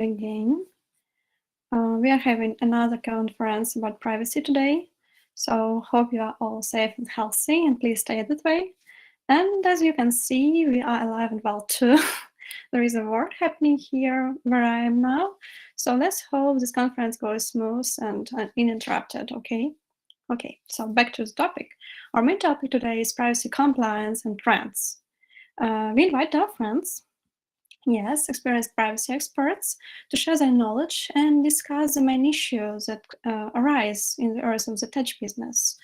again. We are having another conference about privacy today, so hope you are all safe and healthy, and please stay that way. And as you can see, we are alive and well too. There is a war happening here where I am now, so let's hope this conference goes smooth and uninterrupted, okay? Okay, so back to the topic. Our main topic today is privacy compliance and trends. We invite our friends, yes, experienced privacy experts, to share their knowledge and discuss the main issues that arise in the earth of the tech business.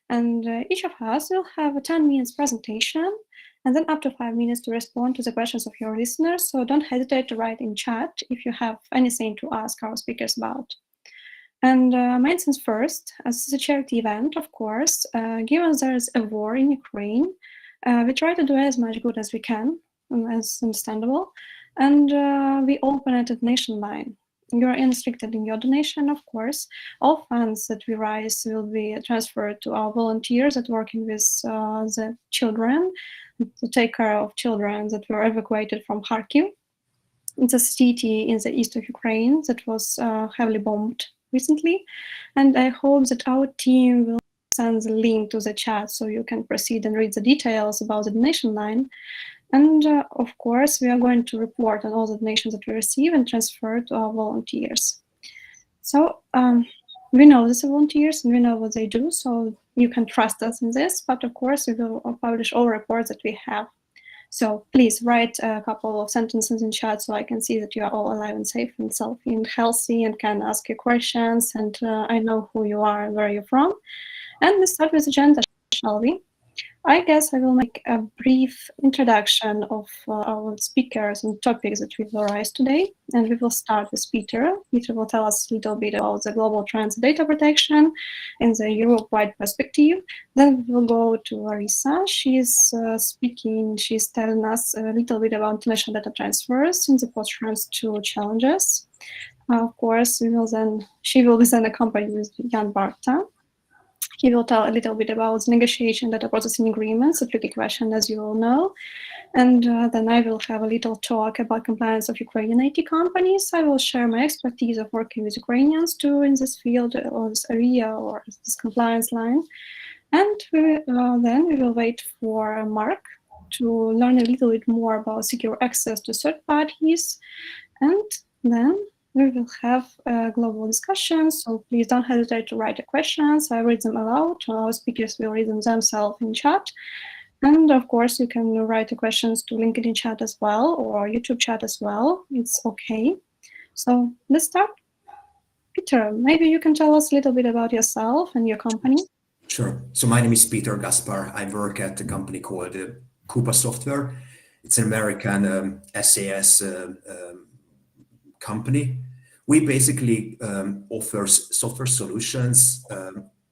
And each of us will have a 10 minutes presentation and then up to 5 minutes to respond to the questions of your listeners. So don't hesitate to write in chat if you have anything to ask our speakers about. And main things first, as this is a charity event, of course, given there is a war in Ukraine, we try to do as much good as we can, as understandable, and we open a donation line. You are restricted in your donation, of course. All funds that we raise will be transferred to our volunteers that working with the children to take care of children that were evacuated from Kharkiv. It's a city in the east of Ukraine that was heavily bombed recently, and I hope that our team will send the link to the chat so you can proceed and read the details about the donation line. And of course, we are going to report on all the donations that we receive and transfer to our volunteers. So we know these volunteers and we know what they do, so you can trust us in this, but of course we will publish all reports that we have. So please write a couple of sentences in chat so I can see that you are all alive and safe and healthy and can ask you questions, and I know who you are and where you're from. And we start with the agenda, shall we? I guess I will make a brief introduction of our speakers and topics that we will raise today. And we will start with Peter. Peter will tell us a little bit about the global trends in data protection in the Europe-wide perspective. Then we will go to Larisa. She's she's telling us a little bit about international data transfers in the post-Schrems 2 challenges. Of course, she will be then accompanied with Jan Barta. He will tell a little bit about negotiation data processing agreements, a tricky question, as you all know. And then I will have a little talk about compliance of Ukrainian IT companies. I will share my expertise of working with Ukrainians too in this field, or this area, or this compliance line. And then we will wait for Mark to learn a little bit more about secure access to third parties. And then we will have a global discussion, so please don't hesitate to write the questions. I read them aloud. Our speakers will read them themselves in chat. And of course, you can write the questions to LinkedIn chat as well, or YouTube chat as well. It's okay. So let's start. Peter, maybe you can tell us a little bit about yourself and your company. Sure. So my name is Peter Gaspar. I work at a company called Coupa Software. It's an American SaaS company. We basically offer software solutions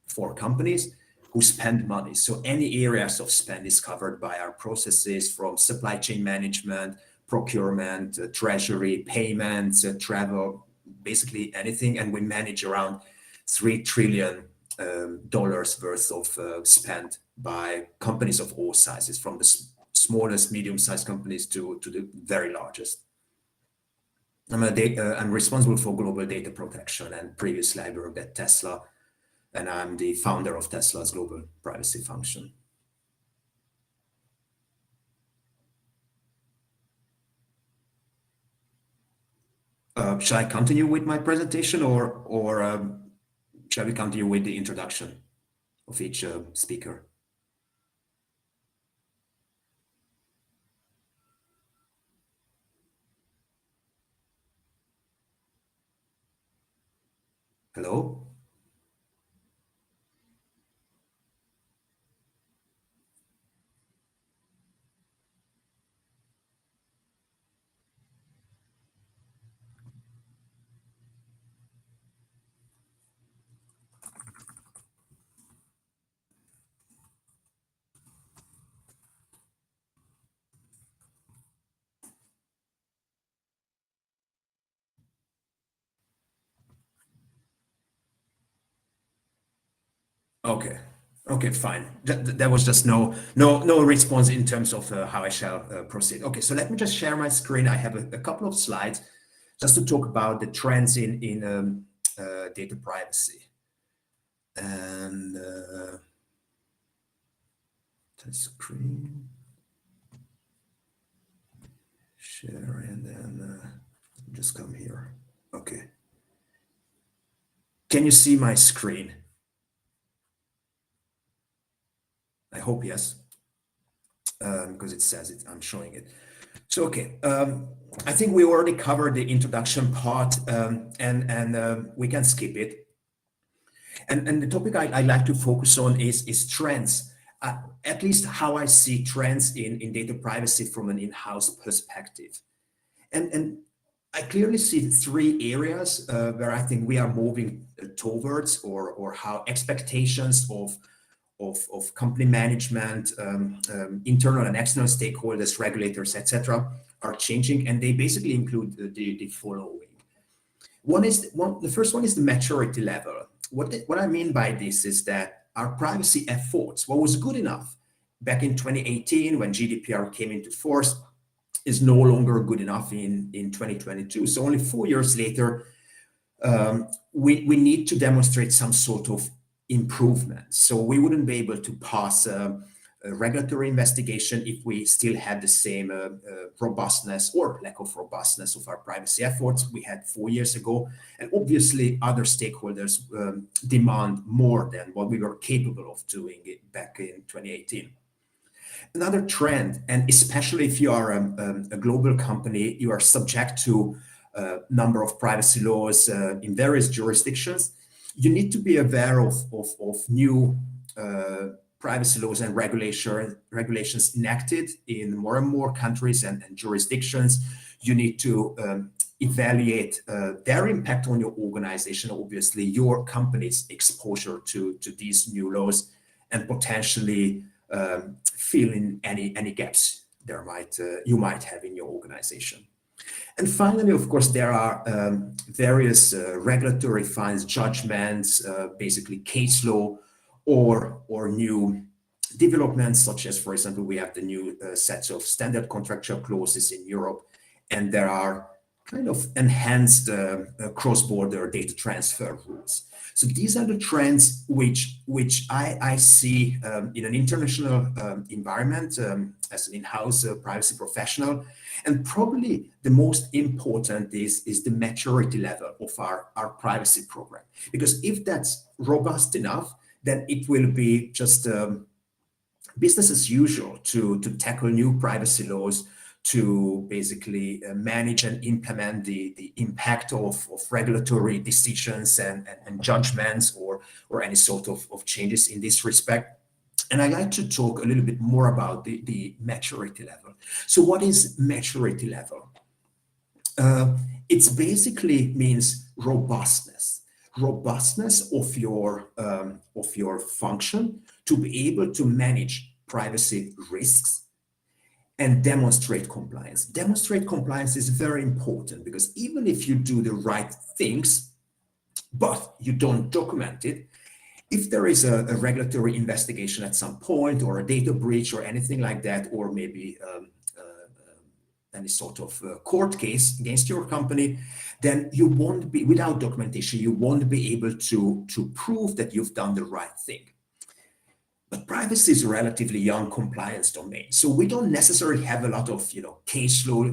for companies who spend money. So any areas of spend is covered by our processes, from supply chain management, procurement, treasury, payments, travel, basically anything. And we manage around $3 trillion worth of spend by companies of all sizes, from the smallest, medium-sized companies to the very largest. I'm responsible for global data protection, and previously I worked at Tesla, and I'm the founder of Tesla's global privacy function. Shall I continue with my presentation, or shall we continue with the introduction of each speaker? Hello? Okay, fine. There was just no response in terms of how I shall proceed. Okay, so let me just share my screen. I have a couple of slides just to talk about the trends in data privacy. And touch screen, share, and then just come here. Okay. Can you see my screen? I hope yes, because it says it, I'm showing it. So, okay, I think we already covered the introduction part, and we can skip it. And the topic I like to focus on is trends, at least how I see trends in data privacy from an in-house perspective. And I clearly see three areas where I think we are moving towards, or how expectations of company management, internal and external stakeholders, regulators, etc., are changing, and they basically include the following. The first one is the maturity level. What I mean by this is that our privacy efforts, what was good enough back in 2018 when GDPR came into force, is no longer good enough in 2022. So only 4 years later, we need to demonstrate some sort of improvement. So we wouldn't be able to pass a regulatory investigation if we still had the same robustness or lack of robustness of our privacy efforts we had 4 years ago. And obviously other stakeholders demand more than what we were capable of doing it back in 2018. Another trend, and especially if you are a global company, you are subject to a number of privacy laws in various jurisdictions. You need to be aware of new privacy laws and regulations enacted in more and more countries and jurisdictions. You need to evaluate their impact on your organization, obviously your company's exposure to these new laws, and potentially fill in any gaps you might have in your organization. And finally, of course, there are various regulatory fines, judgments, basically case law, or new developments, such as, for example, we have the new sets of standard contractual clauses in Europe, and there are kind of enhanced cross-border data transfer rules. So these are the trends which I see in an international environment as an in-house privacy professional. And probably the most important is the maturity level of our privacy program. Because if that's robust enough, then it will be just business as usual to tackle new privacy laws, to basically manage and implement the impact of regulatory decisions and judgments or any sort of changes in this respect. And I'd like to talk a little bit more about the maturity level. So what is maturity level? It basically means robustness of your function to be able to manage privacy risks and demonstrate compliance. Demonstrate compliance is very important, because even if you do the right things, but you don't document it, if there is a regulatory investigation at some point, or a data breach or anything like that, or maybe any sort of court case against your company, then you won't be, without documentation, you won't be able to prove that you've done the right thing. But privacy is a relatively young compliance domain. So we don't necessarily have a lot of case law,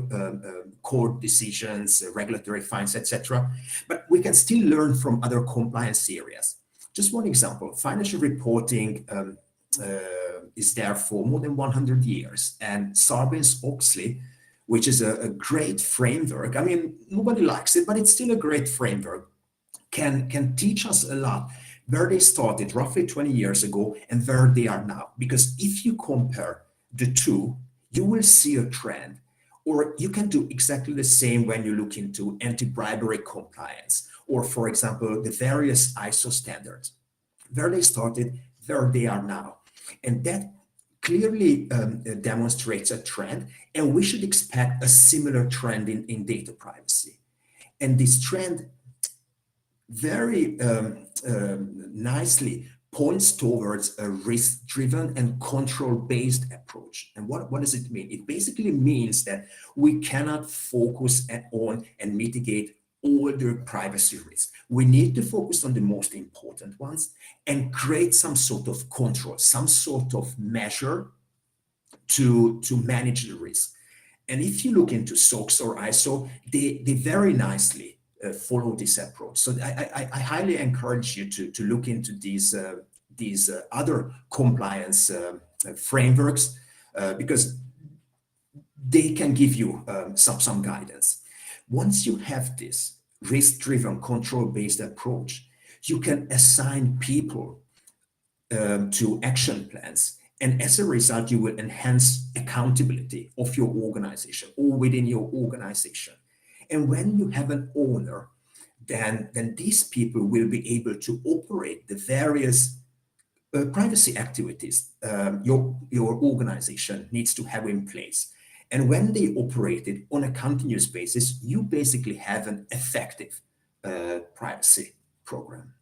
court decisions, regulatory fines, etc. But we can still learn from other compliance areas. Just one example, financial reporting is there for more than 100 years. And Sarbanes-Oxley, which is a great framework. I mean, nobody likes it, but it's still a great framework, can teach us a lot. Where they started roughly 20 years ago and where they are now. Because if you compare the two, you will see a trend. Or you can do exactly the same when you look into anti-bribery compliance, or, for example, the various ISO standards. Where they started, where they are now. And that clearly demonstrates a trend, and we should expect a similar trend in data privacy. And this trend very nicely points towards a risk-driven and control-based approach. And what does it mean? It basically means that we cannot focus on and mitigate all the privacy risks. We need to focus on the most important ones and create some sort of control, some sort of measure to manage the risk. And if you look into SOX or ISO, they very nicely follow this approach. So I highly encourage you to look into these other compliance frameworks because they can give you some guidance. Once you have this risk-driven, control-based approach, you can assign people to action plans. And as a result, you will enhance accountability of your organization or within your organization. And when you have an owner, then these people will be able to operate the various privacy activities your organization needs to have in place. And when they operate it on a continuous basis, you basically have an effective privacy program.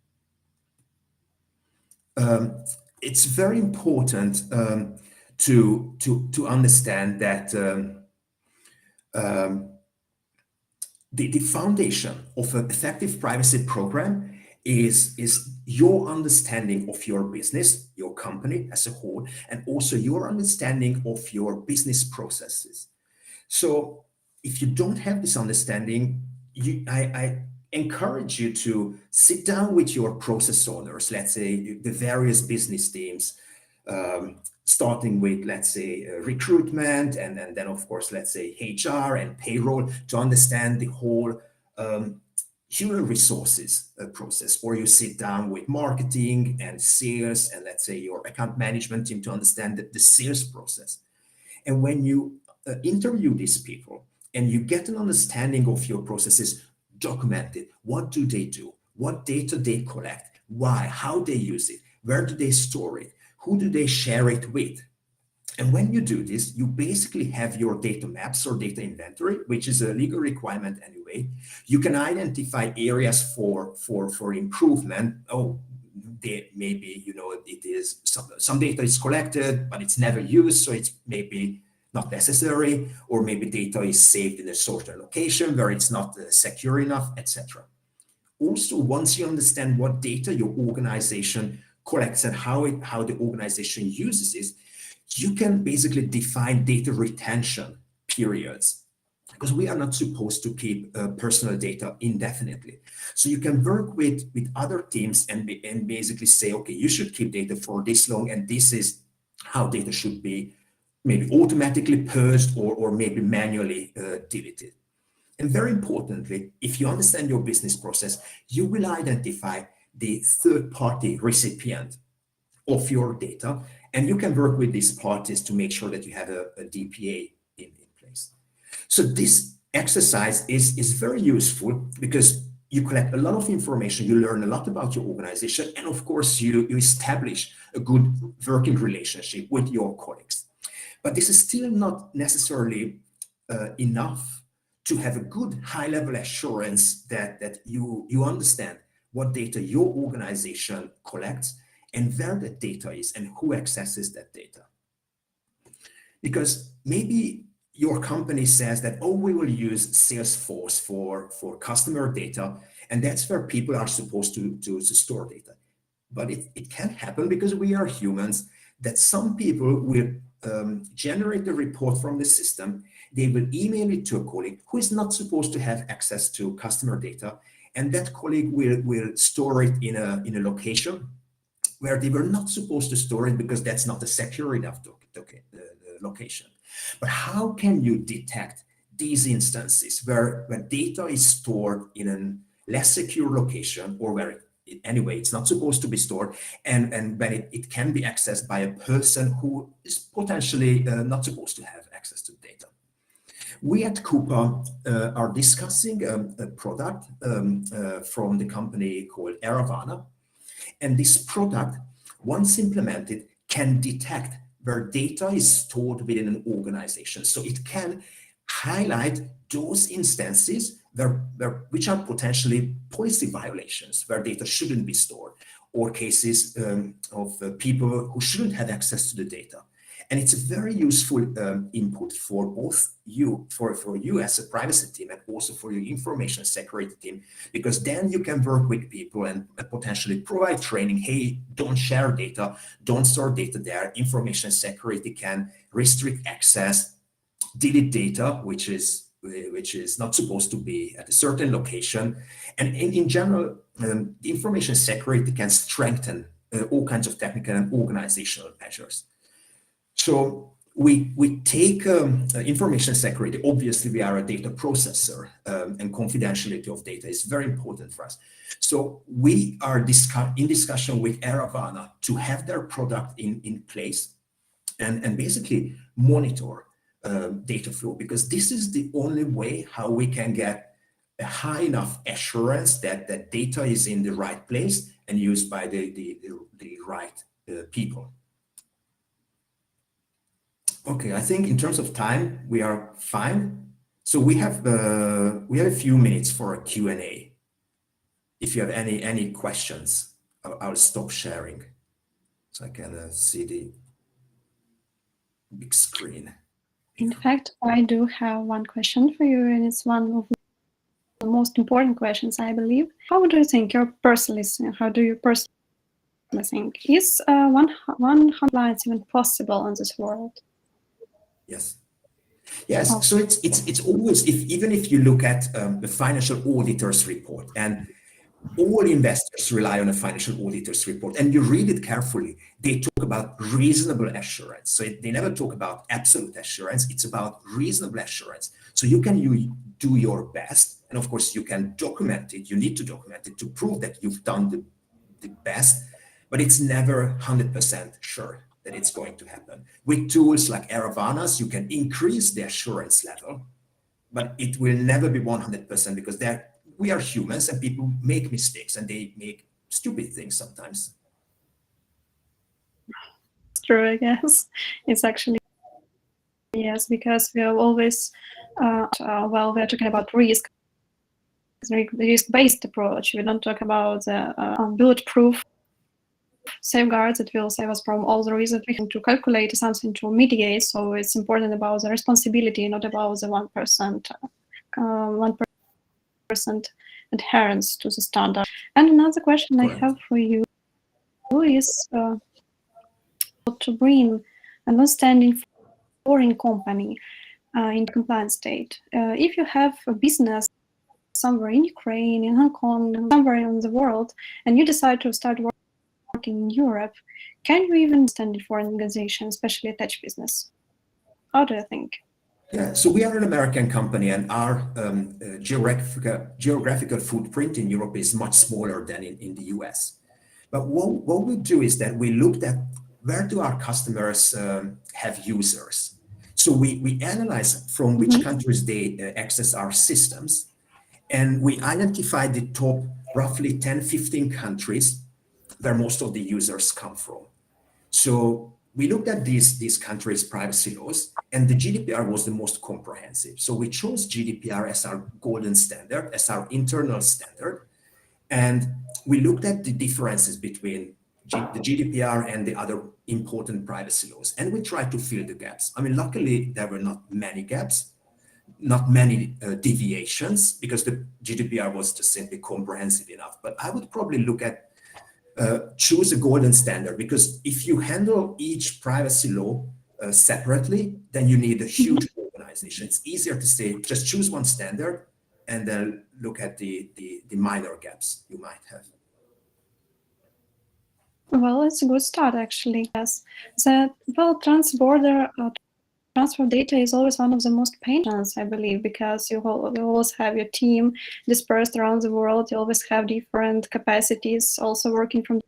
It's very important to understand that the foundation of an effective privacy program is your understanding of your business, your company as a whole, and also your understanding of your business processes. So if you don't have this understanding, I encourage you to sit down with your process owners, let's say the various business teams, starting with, let's say, recruitment, and then, of course, let's say HR and payroll, to understand the whole human resources process. Or you sit down with marketing and sales and, let's say, your account management team to understand the sales process. And when you interview these people and you get an understanding of your processes, document it. What do they do? What data they collect? Why? How they use it? Where do they store it? Who do they share it with? And when you do this, you basically have your data maps or data inventory, which is a legal requirement anyway. You can identify areas for improvement. Oh, maybe, it is some data is collected, but it's never used, so it's maybe not necessary, or maybe data is saved in a certain location where it's not secure enough, etc. Also, once you understand what data your organization collects and how the organization uses it, you can basically define data retention periods, because we are not supposed to keep personal data indefinitely. So you can work with other teams and basically say, okay, you should keep data for this long, and this is how data should be maybe automatically purged or maybe manually deleted. And very importantly, if you understand your business process, you will identify the third-party recipient of your data, and you can work with these parties to make sure that you have a DPA in place. So this exercise is very useful because you collect a lot of information, you learn a lot about your organization, and of course you establish a good working relationship with your colleagues. But this is still not necessarily enough to have a good high-level assurance that you understand what data your organization collects and where that data is and who accesses that data. Because maybe your company says that, oh, we will use Salesforce for customer data, and that's where people are supposed to store data. But it can happen, because we are humans, that some people will generate the report from the system, they will email it to a colleague who is not supposed to have access to customer data, and that colleague will store it in a location where they were not supposed to store it, because that's not a secure enough location. But how can you detect these instances where data is stored in a less secure location, or where anyway it's not supposed to be stored, and when it can be accessed by a person who is potentially not supposed to have access to data? We at Coupa are discussing a product from the company called Aravana. And this product, once implemented, can detect where data is stored within an organization. So it can highlight those instances which are potentially policy violations, where data shouldn't be stored, or cases of people who shouldn't have access to the data. And it's a very useful input for both you, for you as a privacy team, and also for your information security team, because then you can work with people and potentially provide training. Hey, don't share data, don't store data there. Information security can restrict access, delete data, which is not supposed to be at a certain location. And in general, information security can strengthen all kinds of technical and organizational measures. So we take information security. Obviously, we are a data processor, and confidentiality of data is very important for us. So we are in discussion with Aravana to have their product in place and basically monitor data flow, because this is the only way how we can get a high enough assurance that that data is in the right place and used by the right people. Okay, I think in terms of time, we are fine. So we have a few minutes for a Q&A. If you have any questions, I'll stop sharing so I can see the big screen. In fact, I do have one question for you, and it's one of the most important questions, I believe. How do you think how do you personally think, is 100 lines even possible in this world? Yes. Yes. Oh. So it's always, even if you look at the financial auditor's report, and all investors rely on a financial auditor's report, and you read it carefully, they talk about reasonable assurance. So they never talk about absolute assurance. It's about reasonable assurance. So you can do your best, and of course you can document it. You need to document it to prove that you've done the best, but it's never 100% sure that it's going to happen. With tools like Aravana's, you can increase the assurance level, but it will never be 100% because we are humans and people make mistakes and they make stupid things sometimes. It's true, I guess. It's actually, yes, because we are always, well, we're talking about risk-based approach. We don't talk about bulletproof safeguards that will save us from all the risks. We have to calculate something to mitigate. So it's important about the responsibility, not about the 1% adherence to the standard. And another question I have for you is to bring an understanding foreign company in compliance state. If you have a business somewhere in Ukraine, in Hong Kong, somewhere in the world, and you decide to start working in Europe, can you even stand in foreign organization, especially attached business? How do you think? Yeah, so we are an American company, and our geographical footprint in Europe is much smaller than in the US. But what we do is that we looked at where do our customers have users. So we analyze from which countries they access our systems, and we identified the top roughly 10, 15 countries where most of the users come from. So we looked at these countries' privacy laws, and the GDPR was the most comprehensive. So we chose GDPR as our golden standard, as our internal standard. And we looked at the differences between the GDPR and the other important privacy laws. And we tried to fill the gaps. I mean, luckily, there were not many gaps, not many deviations, because the GDPR was just simply comprehensive enough. But I would probably look at choose a golden standard, because if you handle each privacy law separately, then you need a huge organization. It's easier to say, just choose one standard and then look at the minor gaps you might have. Well, it's a good start, actually. Yes, transborder transfer data is always one of the most painful, I believe, because you always have your team dispersed around the world. You always have different capacities, also working from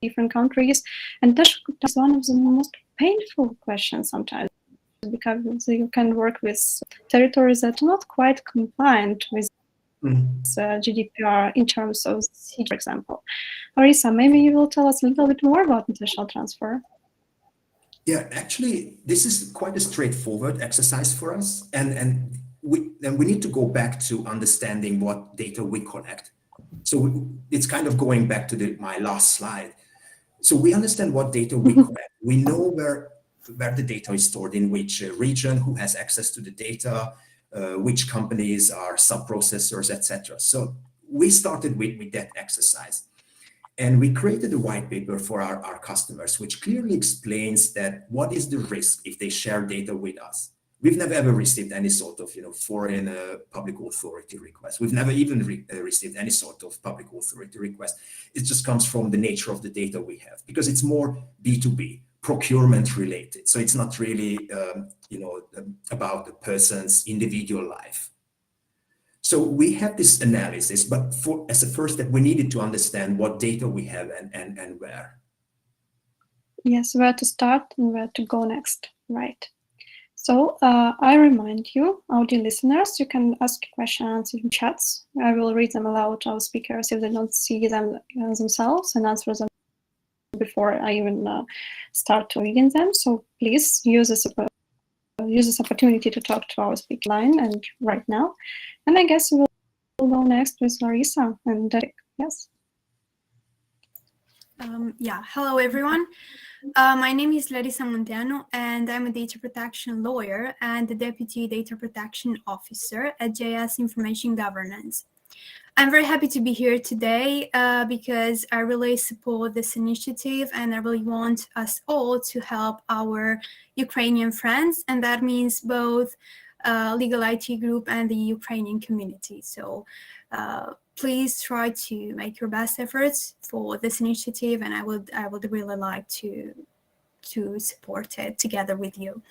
different countries, and that's one of the most painful questions sometimes, because you can work with territories that are not quite compliant with GDPR in terms of CG, for example. Larisa, maybe you will tell us a little bit more about international transfer. Yeah, actually, this is quite a straightforward exercise for us, and we need to go back to understanding what data we collect. So it's kind of going back to my last slide. So we understand what data we collect. We know where the data is stored, in which region, who has access to the data, which companies are sub-processors, etc. So we started with that exercise. And we created a white paper for our customers, which clearly explains that what is the risk if they share data with us. We've never ever received any sort of foreign public authority request. We've never even received any sort of public authority request. It just comes from the nature of the data we have, because it's more B2B, procurement related. So it's not really about the person's individual life. So we had this analysis, but as a first step, we needed to understand what data we have and where. Yes, where to start and where to go next, right? So I remind you, our dear listeners, you can ask questions in chats. I will read them aloud to our speakers if they don't see them themselves, and answer them before I even start reading them. So please use this opportunity to talk to our speaker line and right now. And I guess we'll go next with Larisa and Derek. Yes. Yeah, hello everyone. My name is Larisa Munteanu, and I'm a data protection lawyer and the Deputy Data Protection Officer at JS Information Governance. I'm very happy to be here today because I really support this initiative, and I really want us all to help our Ukrainian friends, and that means both legal IT group and the Ukrainian community. So please try to make your best efforts for this initiative, and I would really like to support it together with you.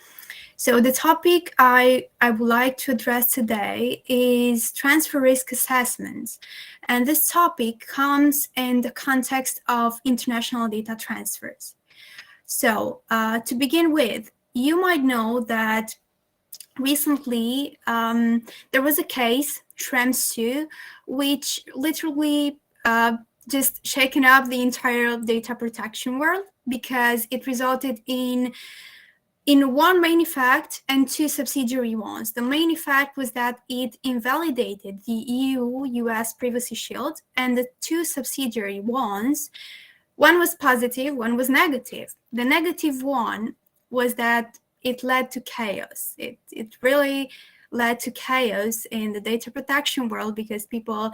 So the topic I would like to address today is transfer risk assessments. And this topic comes in the context of international data transfers. So to begin with, you might know that recently there was a case, Schrems 2, which literally just shaken up the entire data protection world, because it resulted in one main effect and two subsidiary ones. The main effect was that it invalidated the EU-US Privacy Shield, and the two subsidiary ones, one was positive, one was negative. The negative one was that it led to chaos. It really led to chaos in the data protection world, because people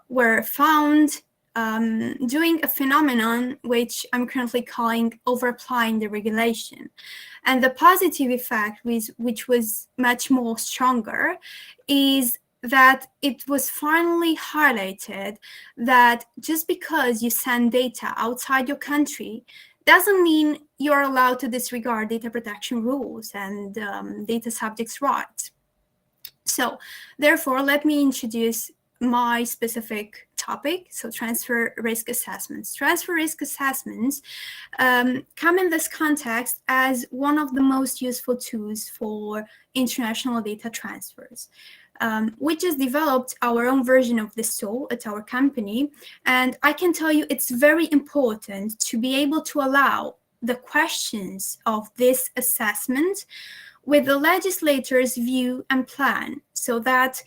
were found doing a phenomenon which I'm currently calling over-applying the regulation. And the positive effect, which was much more stronger, is that it was finally highlighted that just because you send data outside your country doesn't mean you're allowed to disregard data protection rules and data subjects' rights. So therefore, let me introduce my specific topic, so transfer risk assessments. Transfer risk assessments come in this context as one of the most useful tools for international data transfers. We just developed our own version of this tool at our company, and I can tell you it's very important to be able to allow the questions of this assessment with the legislator's view and plan. So that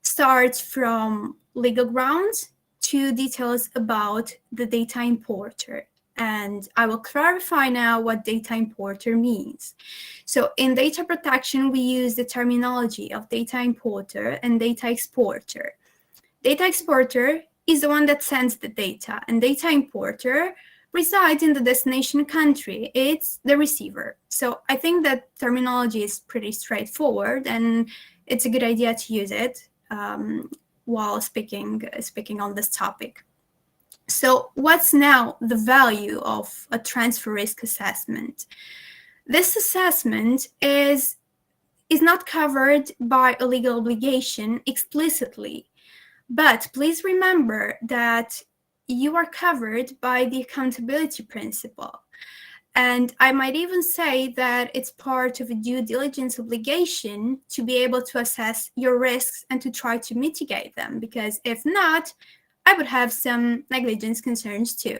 starts from legal grounds to details about the data importer. And I will clarify now what data importer means. So in data protection, we use the terminology of data importer and data exporter. Data exporter is the one that sends the data, and data importer resides in the destination country. It's the receiver. So I think that terminology is pretty straightforward, and it's a good idea to use it while speaking on this topic. So what's now the value of a transfer risk assessment? This assessment is not covered by a legal obligation explicitly, but please remember that you are covered by the accountability principle. And I might even say that it's part of a due diligence obligation to be able to assess your risks and to try to mitigate them, because if not, I would have some negligence concerns too.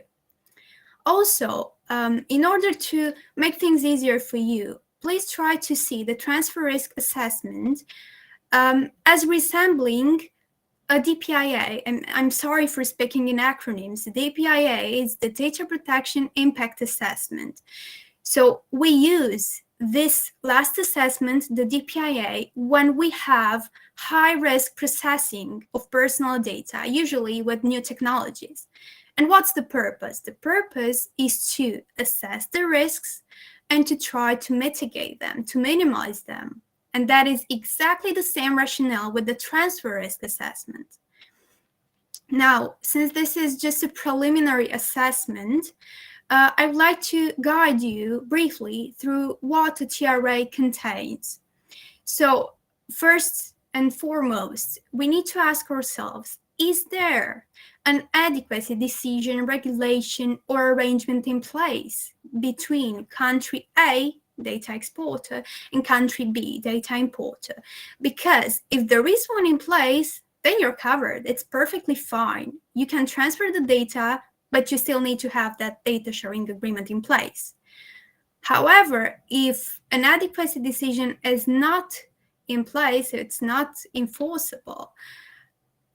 Also, in order to make things easier for you, please try to see the transfer risk assessment as resembling a DPIA, and I'm sorry for speaking in acronyms, the DPIA is the Data Protection Impact Assessment. So we use this last assessment, the DPIA, when we have high-risk processing of personal data, usually with new technologies. And what's the purpose? The purpose is to assess the risks and to try to mitigate them, to minimize them. And that is exactly the same rationale with the transfer risk assessment. Now, since this is just a preliminary assessment, I would like to guide you briefly through what a TRA contains. So first and foremost, we need to ask ourselves, is there an adequacy decision, regulation, or arrangement in place between country A, data exporter, and country B, data importer? Because if there is one in place, then you're covered. It's perfectly fine. You can transfer the data, but you still need to have that data sharing agreement in place. However, if an adequacy decision is not in place, it's not enforceable,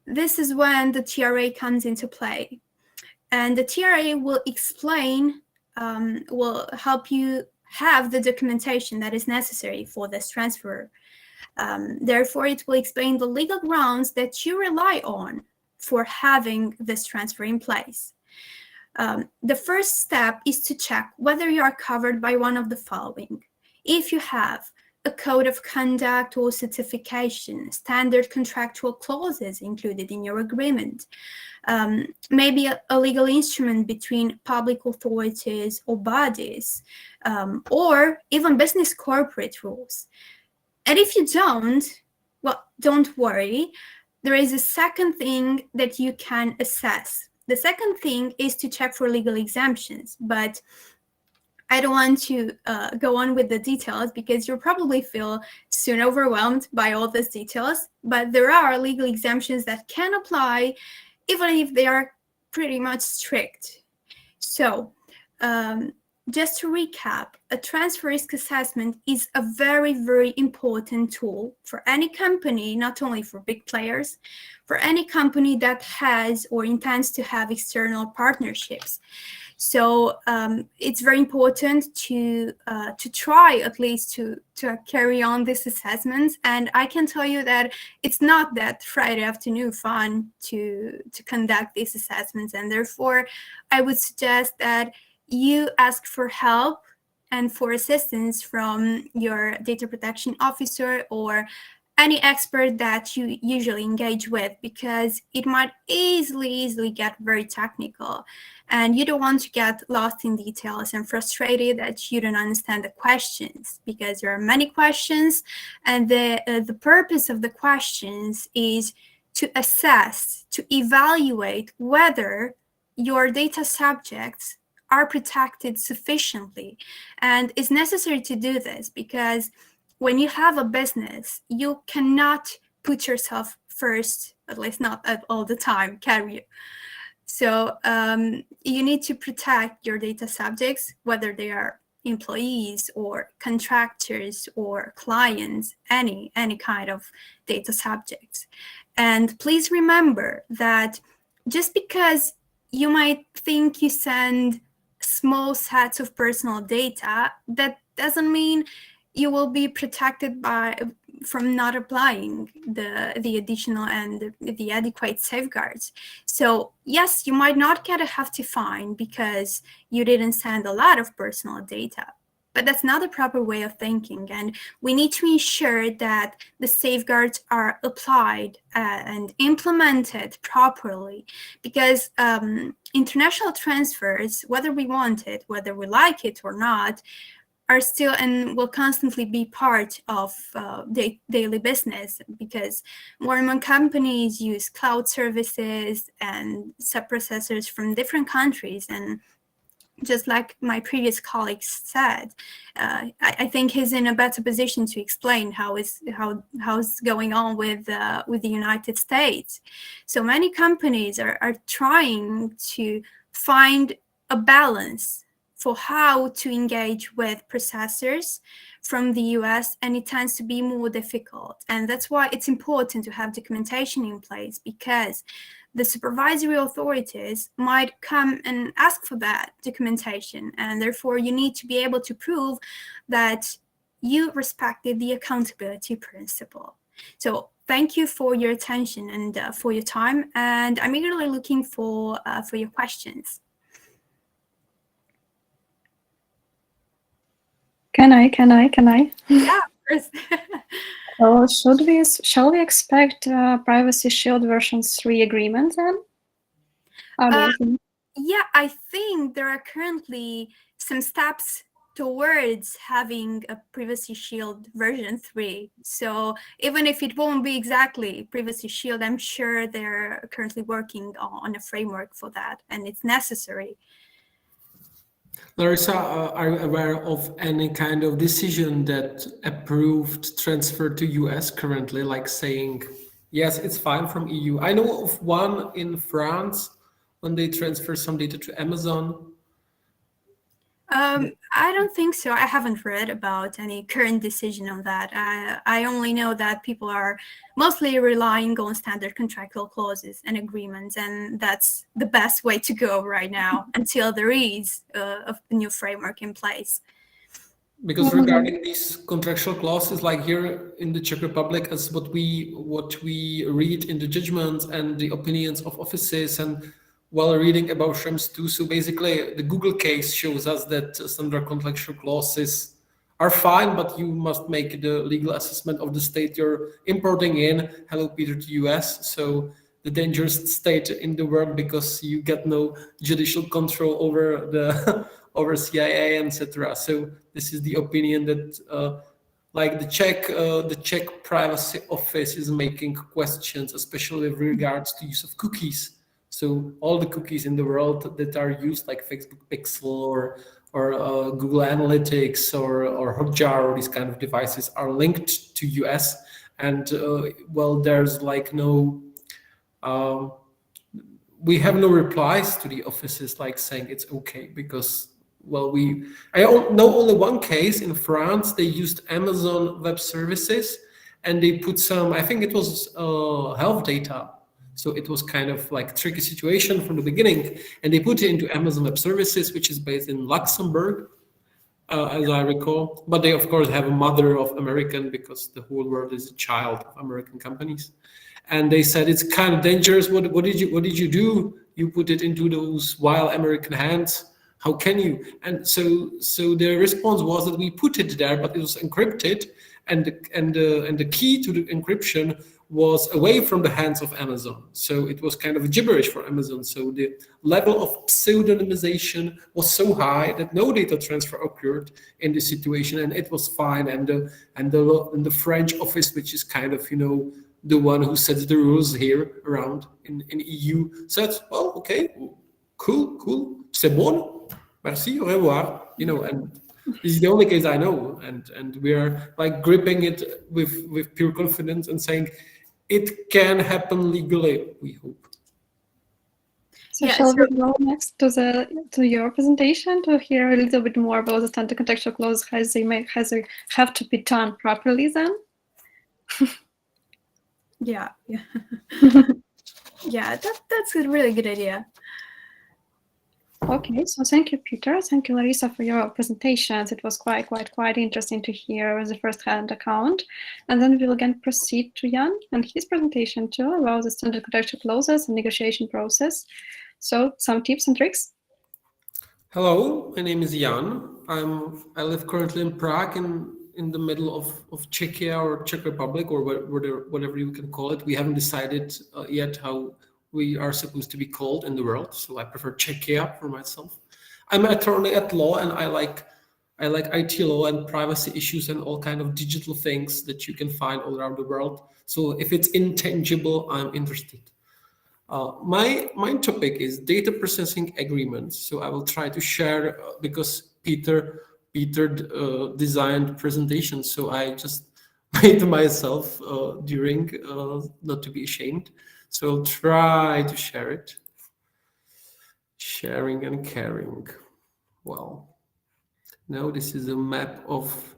this is when the TRA comes into play. And the TRA will explain, will help you have the documentation that is necessary for this transfer. Therefore, it will explain the legal grounds that you rely on for having this transfer in place. The first step is to check whether you are covered by one of the following. If you have a code of conduct or certification, standard contractual clauses included in your agreement, maybe a legal instrument between public authorities or bodies, or even business corporate rules. And if you don't, well, don't worry. There is a second thing that you can assess. The second thing is to check for legal exemptions, but I don't want to go on with the details because you'll probably feel soon overwhelmed by all these details, but there are legal exemptions that can apply even if they are pretty much strict. So just to recap, a transfer risk assessment is a very, very important tool for any company, not only for big players, for any company that has or intends to have external partnerships. So it's very important to try at least to carry on these assessments. And I can tell you that it's not that Friday afternoon fun to conduct these assessments. And therefore, I would suggest that you ask for help and for assistance from your data protection officer or any expert that you usually engage with, because it might easily get very technical and you don't want to get lost in details and frustrated that you don't understand the questions, because there are many questions, and the purpose of the questions is to assess, to evaluate whether your data subjects are protected sufficiently. And it's necessary to do this because when you have a business, you cannot put yourself first, at least not at all the time, can you? So you need to protect your data subjects, whether they are employees or contractors or clients, any kind of data subjects. And please remember that just because you might think you send small sets of personal data, that doesn't mean you will be protected from not applying the additional and the adequate safeguards. So yes, you might not get a hefty fine because you didn't send a lot of personal data, but that's not the proper way of thinking. And we need to ensure that the safeguards are applied and implemented properly, because international transfers, whether we want it, whether we like it or not, are still and will constantly be part of daily business, because more and more companies use cloud services and subprocessors from different countries. And just like my previous colleague said, I think he's in a better position to explain how's going on with the United States. So many companies are trying to find a balance for how to engage with processors from the US, and it tends to be more difficult. And that's why it's important to have documentation in place, because the supervisory authorities might come and ask for that documentation, and therefore you need to be able to prove that you respected the accountability principle. So thank you for your attention and for your time, and I'm eagerly looking for your questions. Can I? Yeah, of course. So shall we expect Privacy Shield version 3 agreement then? How do you think? Yeah, I think there are currently some steps towards having a Privacy Shield version 3. So even if it won't be exactly Privacy Shield, I'm sure they're currently working on a framework for that, and it's necessary. Larisa, are you aware of any kind of decision that approved transfer to US currently, like saying, yes, it's fine from EU? I know of one in France when they transfer some data to Amazon. I don't think so. I haven't read about any current decision on that. I only know that people are mostly relying on standard contractual clauses and agreements, and that's the best way to go right now until there is a new framework in place. Because regarding these contractual clauses, like here in the Czech Republic, as what we read in the judgments and the opinions of offices, and while reading about Schrems too, so basically the Google case shows us that standard contractual clauses are fine, but you must make the legal assessment of the state you're importing in. Hello, Peter, to US. So the dangerous state in the world, because you get no judicial control over the over CIA, etc. So this is the opinion that like the Czech privacy office is making questions, especially with regards to use of cookies. So all the cookies in the world that are used, like Facebook Pixel or Google Analytics or Hotjar, or these kind of devices, are linked to US. And well, there's like no, we have no replies to the offices like saying it's okay, because well, I know only one case in France. They used Amazon Web Services, and they put some, I think it was health data. So it was kind of like tricky situation from the beginning, and they put it into Amazon Web Services, which is based in Luxembourg, as I recall. But they of course have a mother of American, because the whole world is a child of American companies. And they said it's kind of dangerous. What did you do? You put it into those wild American hands. How can you? And so the response was that we put it there, but it was encrypted, and the key to the encryption was away from the hands of Amazon. So it was kind of gibberish for Amazon. So the level of pseudonymization was so high that no data transfer occurred in this situation, and it was fine. And the French office, which is kind of, you know, the one who sets the rules here around in EU, said, well, okay, cool, c'est bon, merci, au revoir, you know. And this is the only case I know, and we are like gripping it with pure confidence and saying it can happen legally, we hope. So shall we go next to your presentation to hear a little bit more about the standard contextual clauses, how they have to be done properly then? Yeah. Yeah, that's a really good idea. Okay, so thank you, Peter. Thank you, Larisa, for your presentations. It was quite interesting to hear the first-hand account. And then we'll again proceed to Jan and his presentation too about the standard contextual clauses and negotiation process. So some tips and tricks. Hello, my name is Jan. I live currently in Prague, in the middle of Czechia or Czech Republic, or whatever you can call it. We haven't decided yet how we are supposed to be called in the world, so I prefer Czechia for myself. I'm an attorney at law, and I like IT law and privacy issues and all kind of digital things that you can find all around the world. So if it's intangible, I'm interested. My topic is data processing agreements. So I will try to share, because Peter designed presentations, so I just made myself during, not to be ashamed. So I'll try to share it. Sharing and caring. Well, No, this is a map of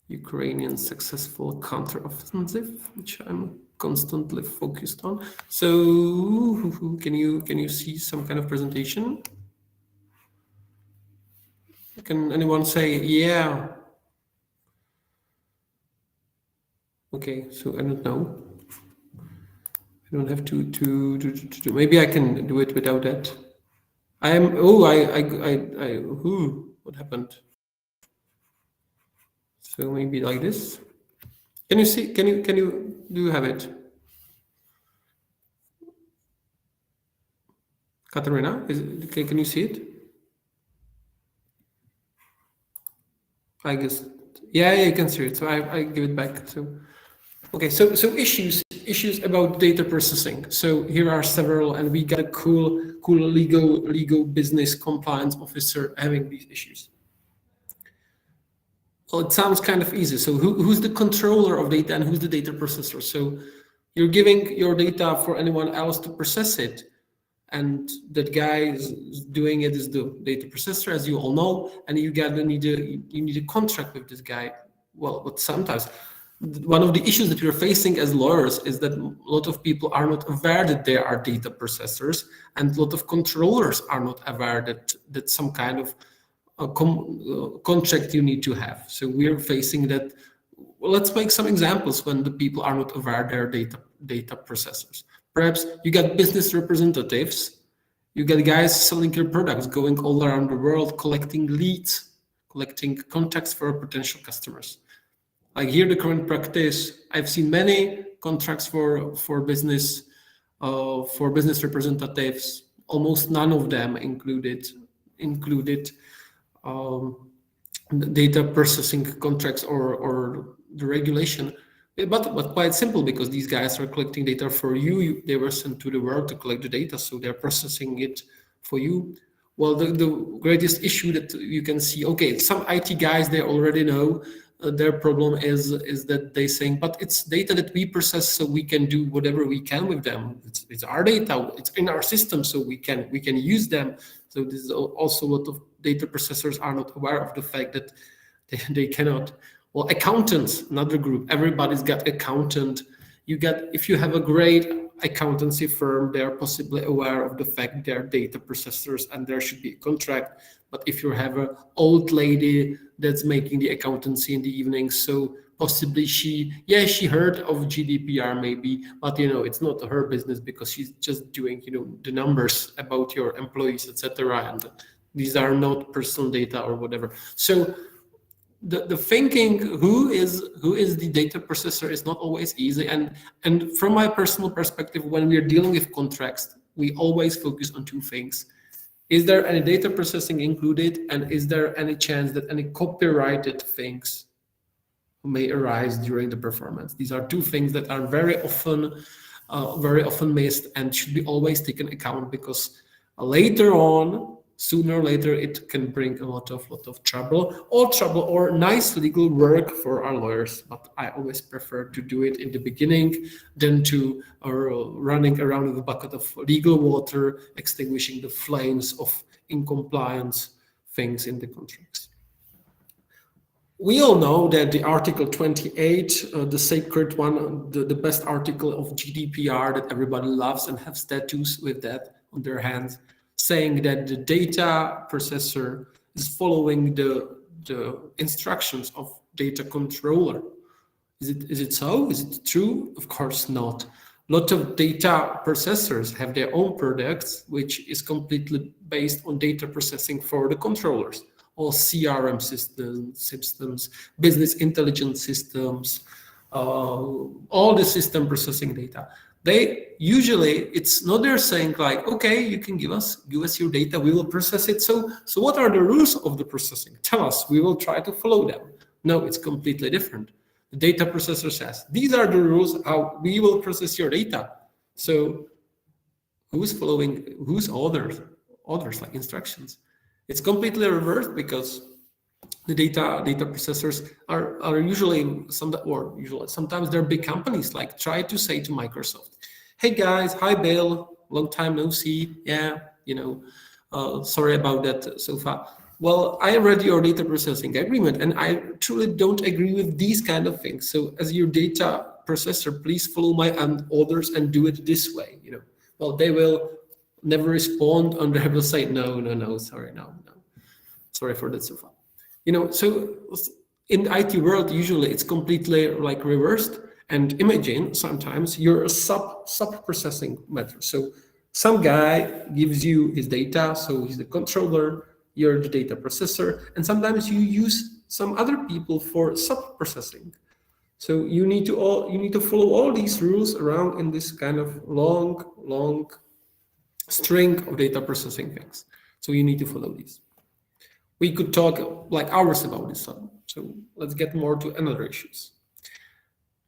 Ukrainian successful counteroffensive, which I'm constantly focused on. So can you see some kind of presentation? Can anyone say yeah? Okay, so I don't know. I don't have to maybe I can do it without that. What happened? So maybe like this. Can you see? Do you have it? Katerina, can you see it? I guess, yeah, you can see it. So I give it back. So, okay, so issues about data processing. So here are several, and we got a cool legal business compliance officer having these issues. Well, it sounds kind of easy. So who's the controller of data and who's the data processor? So you're giving your data for anyone else to process it. And that guy is doing it is the data processor, as you all know, and you need a contract with this guy. Well, but sometimes one of the issues that we're facing as lawyers is that a lot of people are not aware that there are data processors, and a lot of controllers are not aware that some kind of contract you need to have. So we're facing that. Well, let's make some examples when the people are not aware they're data processors. Perhaps you got business representatives, you got guys selling your products, going all around the world, collecting leads, collecting contacts for potential customers. Like here, the current practice, I've seen many contracts for business representatives. Almost none of them included data processing contracts or the regulation. But quite simple, because these guys are collecting data for you. They were sent to the world to collect the data, so they're processing it for you. Well, the greatest issue that you can see, okay, some IT guys, they already know their problem is that they saying, but it's data that we process, so we can do whatever we can with them. It's our data, it's in our system, so we can use them. So this is also a lot of data processors are not aware of the fact that they cannot. Well, accountants, another group. Everybody's got accountant. If you have a great accountancy firm, they are possibly aware of the fact they're data processors and there should be a contract. But if you have an old lady that's making the accountancy in the evening, so possibly she heard of GDPR maybe, but it's not her business because she's just doing the numbers about your employees, etc. And these are not personal data or whatever. So the thinking who is the data processor is not always easy, and from my personal perspective, when we're dealing with contracts, we always focus on two things. Is there any data processing included, and is there any chance that any copyrighted things may arise during the performance? These are two things that are very often missed and should be always taken account, because later on, sooner or later, it can bring a lot of trouble or nice legal work for our lawyers. But I always prefer to do it in the beginning than to running around with a bucket of legal water, extinguishing the flames of incompliance things in the contracts. We all know that the Article 28, the sacred one, the best article of GDPR that everybody loves and have tattoos with that on their hands, saying that the data processor is following the instructions of data controller. Is it so? Is it true? Of course not. A lot of data processors have their own products, which is completely based on data processing for the controllers. All CRM systems, business intelligence systems, all the system processing data. They usually, it's not they're saying like, okay, you can give us your data, we will process it. So what are the rules of the processing? Tell us, we will try to follow them. No, it's completely different. The data processor says, these are the rules how we will process your data. So who's following, who's orders like instructions? It's completely reversed, because the data processors are usually sometimes they're big companies. Like try to say to Microsoft, hey guys, hi Bill, long time no see. Yeah, sorry about that so far. well, I read your data processing agreement and I truly don't agree with these kind of things. So as your data processor, please follow my orders and do it this way. Well, they will never respond, and they will say, no, sorry, no. Sorry for that so far. So in the IT world, usually it's completely like reversed. And imagine sometimes you're a sub-processing method. So some guy gives you his data, so he's the controller, you're the data processor, and sometimes you use some other people for sub-processing. So you need to follow all these rules around in this kind of long string of data processing things. So you need to follow these. We could talk like hours about this. So let's get more to another issues.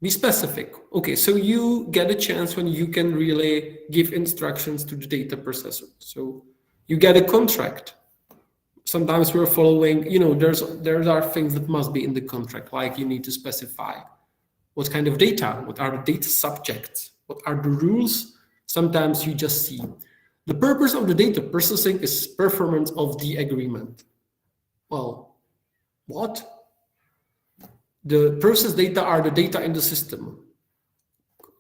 Be specific. Okay, so you get a chance when you can really give instructions to the data processor. So you get a contract. Sometimes we're following, there are things that must be in the contract, like you need to specify what kind of data, what are the data subjects, what are the rules. Sometimes you just see the purpose of the data processing is performance of the agreement. Well, what? The process data are the data in the system.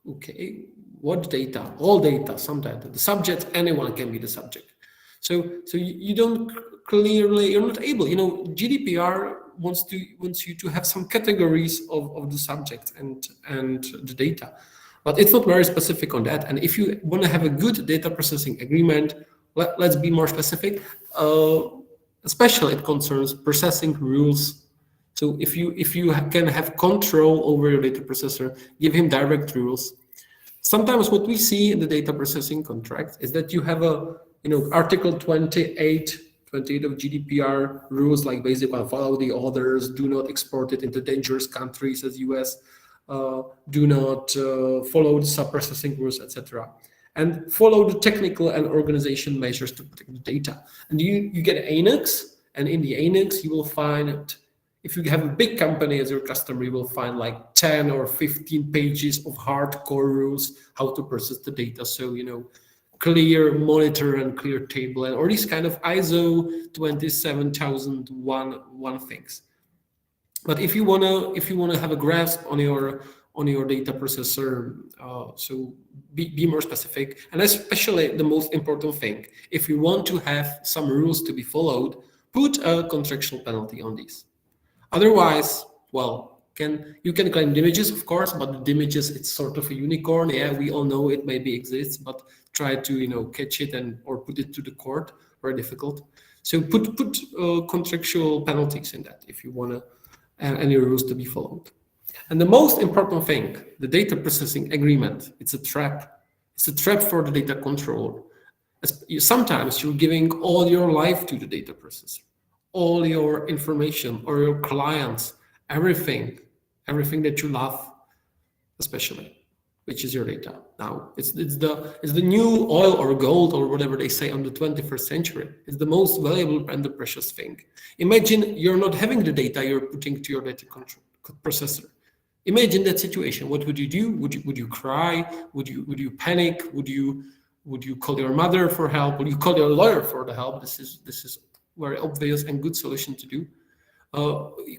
Okay, what data? All data, some data. The subject, anyone can be the subject. So you don't clearly, you're not able, GDPR wants you to have some categories of the subject and the data, but it's not very specific on that. And if you want to have a good data processing agreement, let's be more specific. Especially it concerns processing rules. So if you can have control over your data processor, give him direct rules. Sometimes what we see in the data processing contract is that you have Article 28 of GDPR rules, like basically follow the orders, do not export it into dangerous countries as US, do not follow the sub-processing rules, etc. And follow the technical and organization measures to protect the data. And you get an annex, and in the annex you will find, if you have a big company as your customer, you will find like 10 or 15 pages of hardcore rules how to process the data. So, clear monitor and clear table, and or these kind of ISO 27001 things. But if you wanna have a grasp on your data processor, so be more specific, and especially the most important thing, if you want to have some rules to be followed, put a contractual penalty on these. Otherwise, well, you can claim damages, of course, but the damages, it's sort of a unicorn. Yeah, we all know it maybe exists, but try to catch it or put it to the court. Very difficult. So put contractual penalties in that if you want any rules to be followed. And the most important thing, the data processing agreement, it's a trap. It's a trap for the data controller. Sometimes you're giving all your life to the data processor, all your information or your clients, everything that you love, especially, which is your data. Now, it's the new oil or gold or whatever they say on the 21st century. It's the most valuable and the precious thing. Imagine you're not having the data you're putting to your data processor. Imagine that situation. What would you do? Would you cry? Would you panic? Would you call your mother for help? Would you call your lawyer for the help? This is very obvious and good solution to do.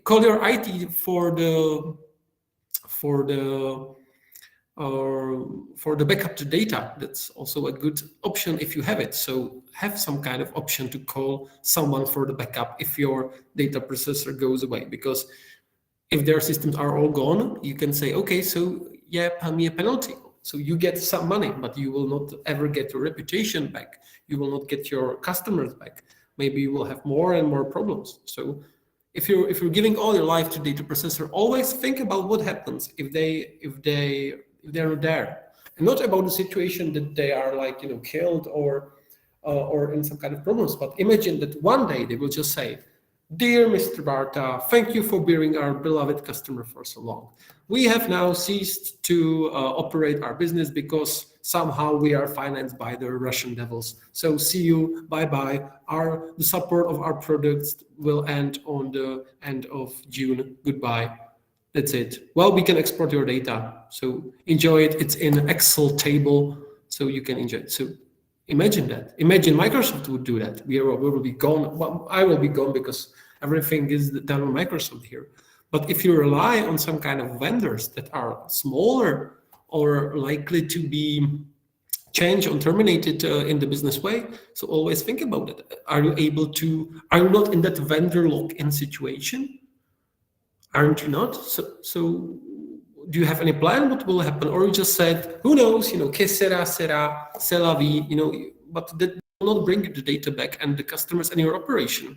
Call your IT for the backup to data. That's also a good option if you have it. So have some kind of option to call someone for the backup if your data processor goes away, because if their systems are all gone, you can say, okay, so yeah, pay me a penalty. So you get some money, but you will not ever get your reputation back. You will not get your customers back. Maybe you will have more and more problems. So if you're giving all your life to data processor, always think about what happens if they're not there, and not about the situation that they are killed or in some kind of problems. But imagine that one day they will just say, "Dear Mr. Barta, thank you for being our beloved customer for so long. We have now ceased to operate our business because somehow we are financed by the Russian devils. So see you, bye-bye. The support of our products will end on the end of June. Goodbye. That's it. Well, we can export your data. So enjoy it. It's in an Excel table, so you can enjoy it." So Imagine that. Imagine Microsoft would do that. We will be gone. Well, I will be gone because everything is done on Microsoft here. But if you rely on some kind of vendors that are smaller or likely to be changed or terminated in the business way, so always think about it. Are you not in that vendor lock-in situation? Aren't you not? So do you have any plan what will happen? Or you just said, who knows, que sera, c'est la vie, but that will not bring you the data back and the customers and your operation.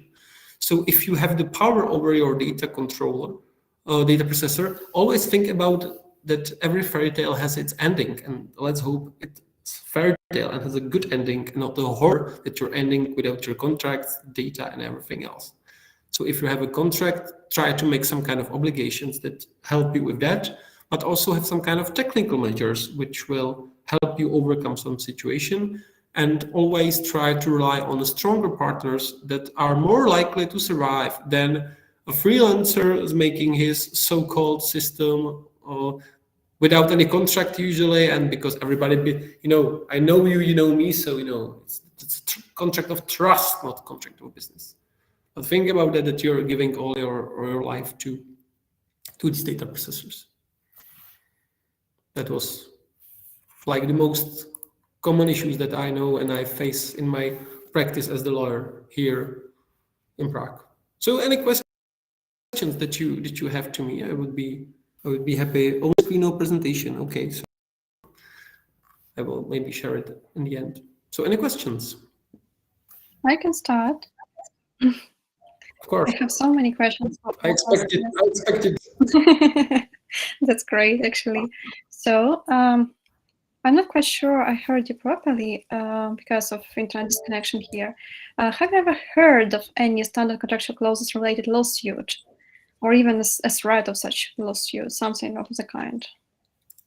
So if you have the power over your data controller, data processor, always think about that every fairy tale has its ending, and let's hope it's fairy tale and has a good ending, and not the horror that you're ending without your contracts, data, and everything else. So if you have a contract, try to make some kind of obligations that help you with that, but also have some kind of technical measures which will help you overcome some situation. And always try to rely on the stronger partners that are more likely to survive than a freelancer is making his so-called system without any contract usually, and because everybody, I know you, you know me, so it's a contract of trust, not contract of business. But think about that you're giving all your life to these data processors. That was like the most common issues that I know and I face in my practice as the lawyer here in Prague. So any questions that you have to me, I would be happy. Oh, no presentation. Okay, so I will maybe share it in the end. So any questions? I can start. Of course. I have so many questions. I expected. That's great, actually. So I'm not quite sure I heard you properly because of internet disconnection here. Have you ever heard of any standard contractual clauses related lawsuit, or even a threat of such lawsuit, something of the kind?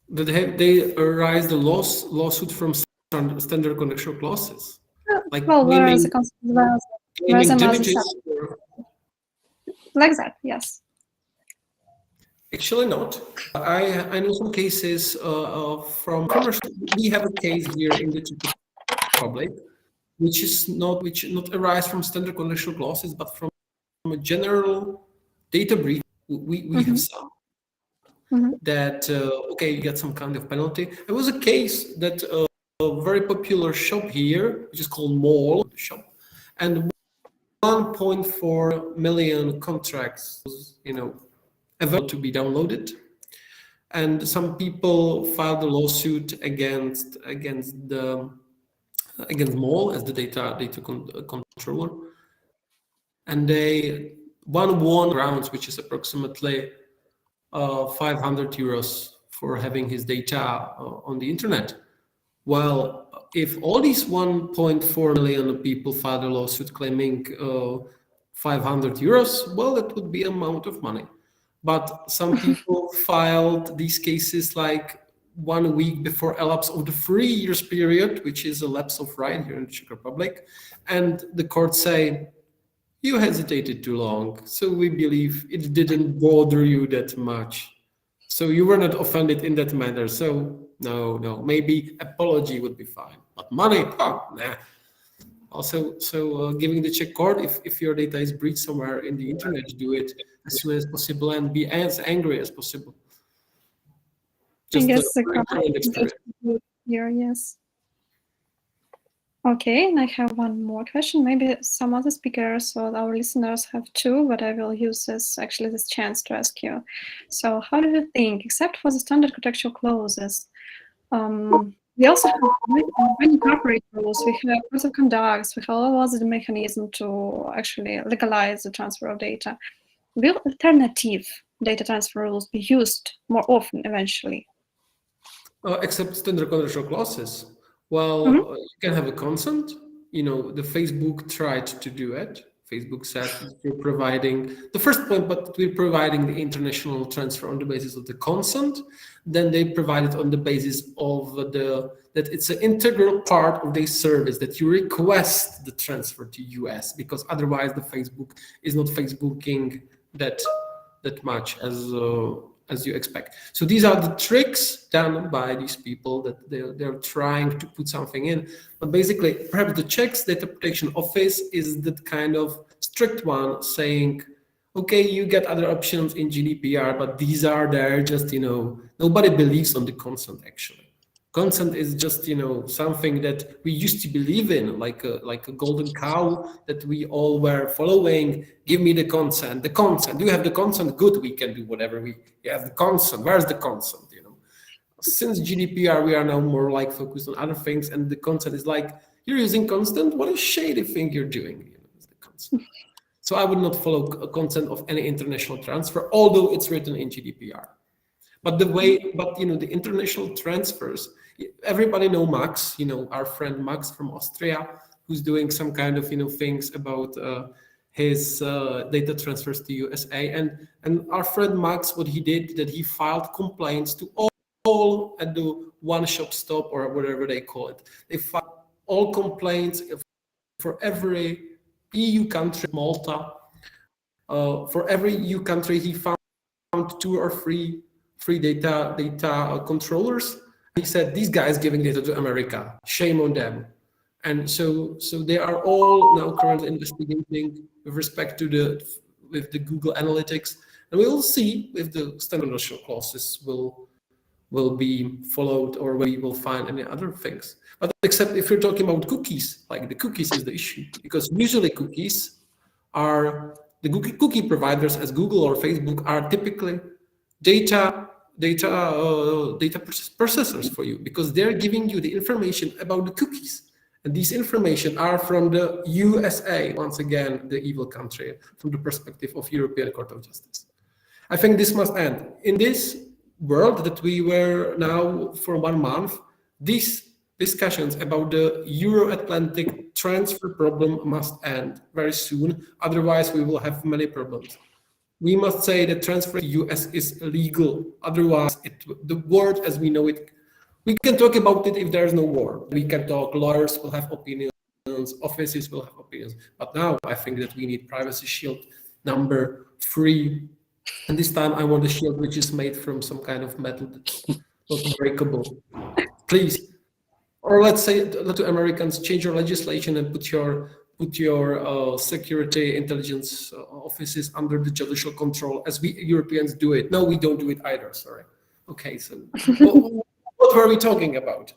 They arise the lawsuit from standard contractual clauses? Like well, naming, whereas damages? Like that, yes. Actually not. I know some cases from commercial. We have a case here in the Czech Republic, which not arise from standard contractual clauses, but from a general data breach. We have some that you get some kind of penalty. There was a case that a very popular shop here, which is called Mall shop, and 1.4 million contracts, available to be downloaded, and some people filed a lawsuit against Mall as the data controller, and they won grounds, which is approximately 500 euros for having his data on the internet. Well, if all these 1.4 million people filed a lawsuit claiming 500 euros, well, that would be an amount of money. But some people filed these cases like 1 week before elapse of the 3 years period, which is a lapse of right here in the Czech Republic. And the courts say, you hesitated too long, so we believe it didn't bother you that much. So you were not offended in that manner. So no, maybe apology would be fine. But money, nah. Also, giving the Czech court, if your data is breached somewhere in the internet, do it as soon as possible and be as angry as possible. Just I guess the here, yes. Okay, and I have one more question. Maybe some other speakers or our listeners have too, but I will use this chance to ask you. So how do you think, except for the standard contractual clauses, we also have many corporate rules, we have codes of conduct, we have all other mechanism to actually legalize the transfer of data. Will alternative data transfer rules be used more often eventually? Except standard contractual clauses. Well, you can have a consent. The Facebook tried to do it. Facebook said we're providing the first point, but we're providing the international transfer on the basis of the consent. Then they provide it on the basis of that it's an integral part of their service that you request the transfer to US, because otherwise the Facebook is not Facebooking that much as you expect. So these are the tricks done by these people that they're trying to put something in. But basically, perhaps the Czech Data Protection Office is that kind of strict one saying, okay, you get other options in GDPR, but these are there just, nobody believes on the consent actually. Consent is just, something that we used to believe in, like a golden cow that we all were following. Give me the consent. The consent. Do you have the consent? Good. We can do whatever we have. The consent. Where's the consent? Since GDPR, we are now more like focused on other things, and the consent is like, you're using consent. What a shady thing you're doing. Is the consent. So I would not follow a consent of any international transfer, although it's written in GDPR. But the international transfers, everybody know Max, our friend Max from Austria, who's doing some kind of, things about his data transfers to USA. And our friend Max, what he did, that he filed complaints to all at the one-stop shop or whatever they call it. They filed all complaints for every EU country, Malta. For every EU country, he found 2 or 3 free data controllers. He said, these guys giving data to America, shame on them. And so they are all now currently investigating with respect to the Google Analytics. And we will see if the standard non-disclosure clauses will be followed or we will find any other things. But except if you're talking about cookies, like the cookies is the issue, because usually cookies are, the cookie providers as Google or Facebook are typically data processors for you, because they're giving you the information about the cookies. And these information are from the USA, once again, the evil country, from the perspective of European Court of Justice. I think this must end. In this world that we were now for 1 month, these discussions about the Euro-Atlantic transfer problem must end very soon. Otherwise, we will have many problems. We must say that transfer to US is illegal. Otherwise, the world as we know it, we can talk about it if there's no war. We can talk, lawyers will have opinions, offices will have opinions. But now I think that we need privacy shield number 3. And this time I want a shield which is made from some kind of metal that's not breakable. Please. Or let's say to Americans, change your legislation and put your security intelligence offices under the judicial control as we Europeans do it. No, we don't do it either, sorry. Okay, so what were we talking about?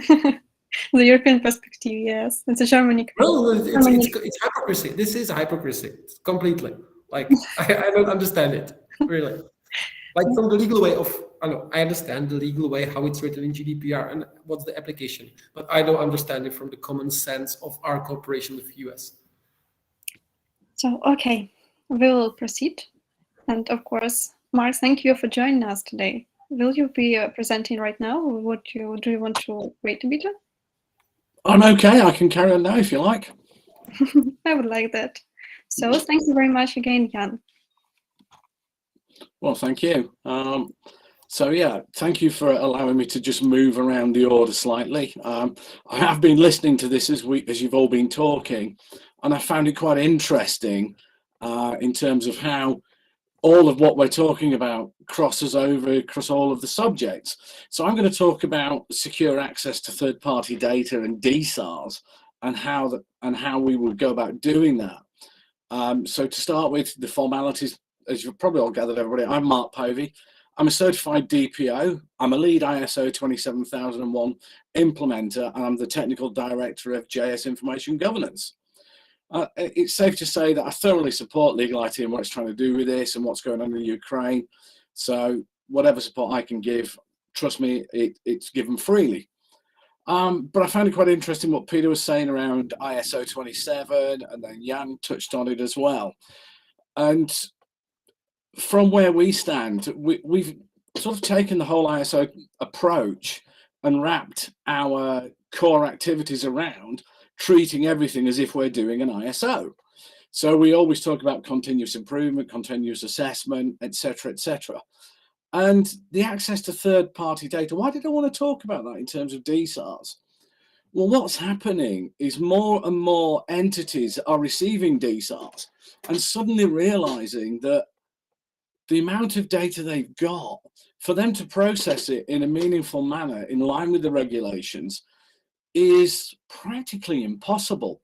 The European perspective, yes. It's a Germany. No, it's hypocrisy. This is hypocrisy, completely. Like, I don't understand it, really. Like from the legal way of, I understand the legal way, how it's written in GDPR and what's the application, but I don't understand it from the common sense of our cooperation with the US. So, okay, we will proceed. And of course, Mark, thank you for joining us today. Will you be presenting right now, or do you want to wait a bit? I'm okay, I can carry on now if you like. I would like that. So thank you very much again, Jan. Well, thank you. So yeah, thank you for allowing me to just move around the order slightly. I have been listening to this as you've all been talking, and I found it quite interesting in terms of how all of what we're talking about crosses over across all of the subjects. So I'm going to talk about secure access to third-party data and DSARs and how we would go about doing that. So to start with, the formalities, as you've probably all gathered, everybody, I'm Mark Povey. I'm a certified DPO. I'm a lead ISO 27001 implementer, and I'm the technical director of JS Information Governance. It's safe to say that I thoroughly support Legal IT and what it's trying to do with this and what's going on in Ukraine. So whatever support I can give, trust me, it's given freely. But I found it quite interesting what Peter was saying around ISO 27, and then Jan touched on it as well. And from where we stand, we've sort of taken the whole ISO approach and wrapped our core activities around treating everything as if we're doing an ISO. So we always talk about continuous improvement, continuous assessment, etc., etc. And the access to third-party data, why did I want to talk about that in terms of DSARs? Well, what's happening is more and more entities are receiving DSARs and suddenly realizing that the amount of data they've got, for them to process it in a meaningful manner in line with the regulations is practically impossible.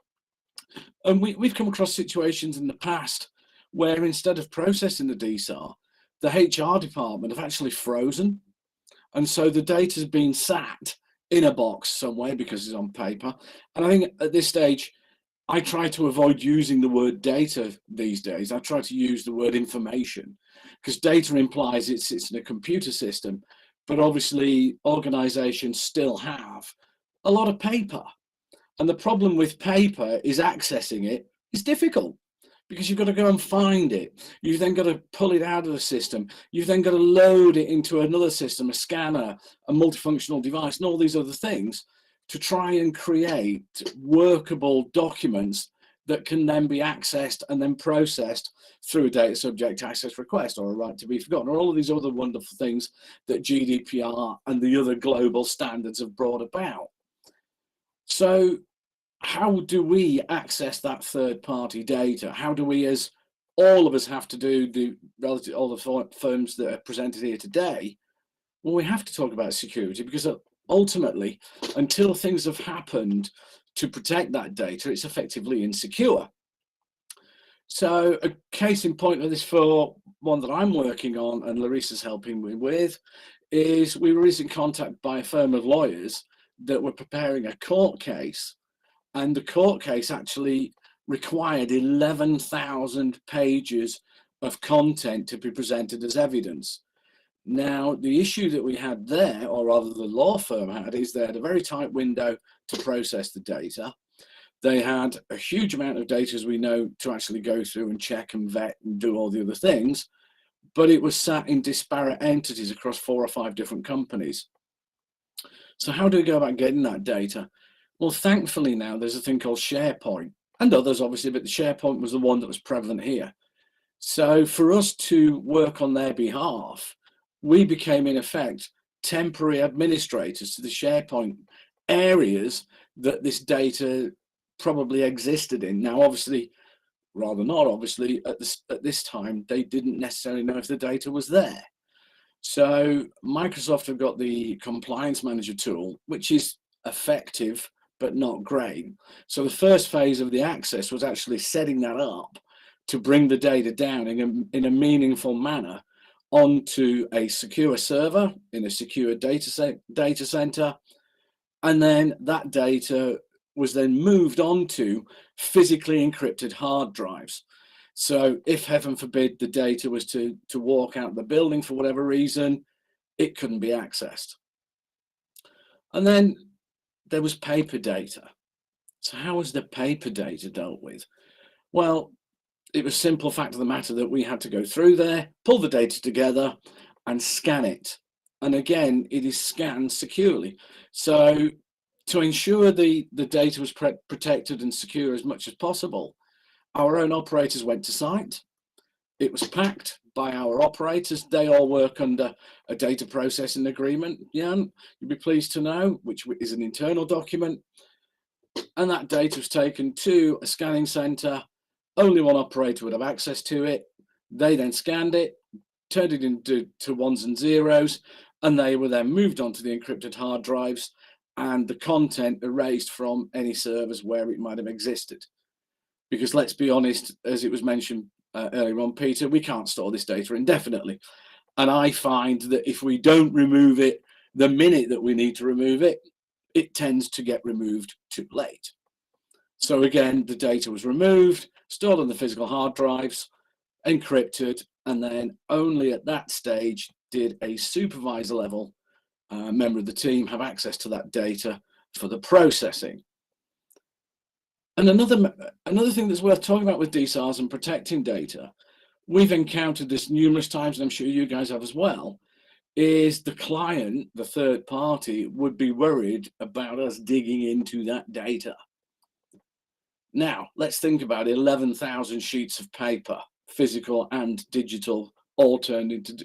And we've come across situations in the past where instead of processing the DSAR, the HR department have actually frozen. And so the data's been sat in a box somewhere because it's on paper. And I think at this stage, I try to avoid using the word data these days. I try to use the word information, because data implies it sits in a computer system, but obviously organizations still have a lot of paper. And the problem with paper is accessing it is difficult, because you've got to go and find it. You've then got to pull it out of the system. You've then got to load it into another system, a scanner, a multifunctional device, and all these other things to try and create workable documents that can then be accessed and then processed through a data subject access request or a right to be forgotten, or all of these other wonderful things that GDPR and the other global standards have brought about. So how do we access that third-party data? How do we, as all of us have to do, all the firms that are presented here today? Well, we have to talk about security, because ultimately, until things have happened to protect that data, it's effectively insecure. So a case in point of this, for one that I'm working on and Larisa's helping me with, is we were recently contacted by a firm of lawyers that were preparing a court case, and the court case actually required 11,000 pages of content to be presented as evidence. Now, the issue that we had there, or rather the law firm had, is they had a very tight window to process the data. They had a huge amount of data, as we know, to actually go through and check and vet and do all the other things, but it was sat in disparate entities across 4 or 5 different companies. So how do we go about getting that data? Well, thankfully now there's a thing called SharePoint, and others obviously, but the SharePoint was the one that was prevalent here. So for us to work on their behalf, we became in effect temporary administrators to the SharePoint areas that this data probably existed in. Now, obviously, rather not obviously, at this time, they didn't necessarily know if the data was there. So Microsoft have got the Compliance Manager tool, which is effective, but not great. So the first phase of the access was actually setting that up to bring the data down in a meaningful manner onto a secure server in a secure data center. And then that data was then moved onto physically encrypted hard drives. So if, heaven forbid, the data was to walk out the building for whatever reason, it couldn't be accessed. And then there was paper data. So how was the paper data dealt with? Well, it was a simple fact of the matter that we had to go through there, pull the data together and scan it. And again, it is scanned securely. So to ensure the data was protected and secure as much as possible, our own operators went to site. It was packed by our operators. They all work under a data processing agreement, Jan, you'd be pleased to know, which is an internal document. And that data was taken to a scanning center. Only one operator would have access to it. They then scanned it, turned it into ones and zeros, and they were then moved onto the encrypted hard drives and the content erased from any servers where it might have existed. Because let's be honest, as it was mentioned earlier on, Peter, we can't store this data indefinitely. And I find that if we don't remove it the minute that we need to remove it, it tends to get removed too late. So again, the data was removed, stored on the physical hard drives, encrypted, and then only at that stage did a supervisor level member of the team have access to that data for the processing. And another thing that's worth talking about with DSARs and protecting data, we've encountered this numerous times, and I'm sure you guys have as well, is the client, the third party, would be worried about us digging into that data. Now, let's think about 11,000 sheets of paper, physical and digital, all turned into.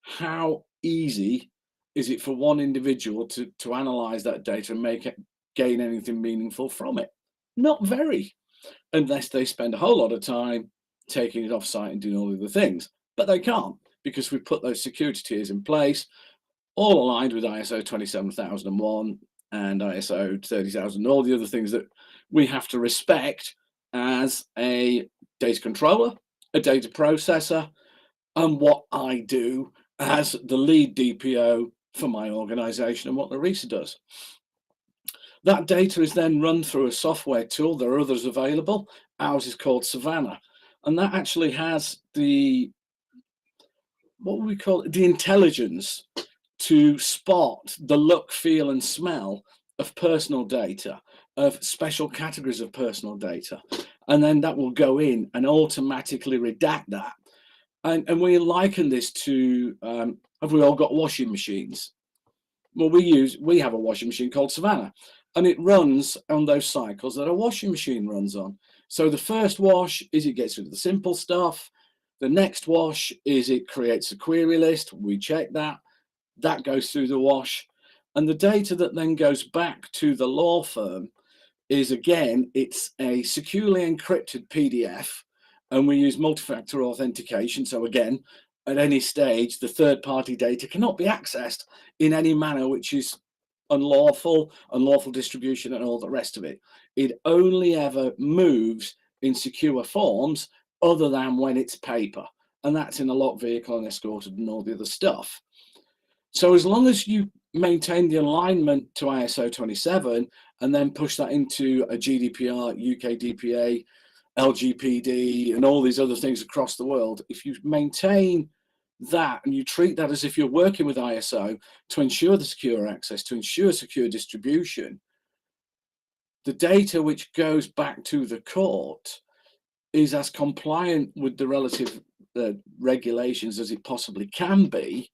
How easy is it for one individual to analyze that data and gain anything meaningful from it? Not very, unless they spend a whole lot of time taking it off site and doing all the other things. But they can't, because we've put those security tiers in place, all aligned with ISO 27001 and ISO 30000, and all the other things that we have to respect as a data controller, a data processor, and what I do as the lead DPO for my organization and what Larisa does. That data is then run through a software tool. There are others available. Ours is called Savannah, and that actually has the, what we call it, the intelligence to spot the look, feel, and smell of personal data, of special categories of personal data. And then that will go in and automatically redact that. And we liken this to, have we all got washing machines? Well, we have a washing machine called Savannah, and it runs on those cycles that a washing machine runs on. So the first wash is it gets rid of the simple stuff. The next wash is it creates a query list. We check that. That goes through the wash. And the data that then goes back to the law firm is, again, it's a securely encrypted PDF, and we use multi-factor authentication. So again, at any stage, the third-party data cannot be accessed in any manner which is unlawful distribution, and all the rest of it. It only ever moves in secure forms other than when it's paper, and that's in a locked vehicle and escorted and all the other stuff. So as long as you maintain the alignment to ISO 27 and then push that into a GDPR, UK DPA, LGPD, and all these other things across the world, if you maintain that and you treat that as if you're working with ISO to ensure the secure access, to ensure secure distribution, the data which goes back to the court is as compliant with the relative regulations as it possibly can be.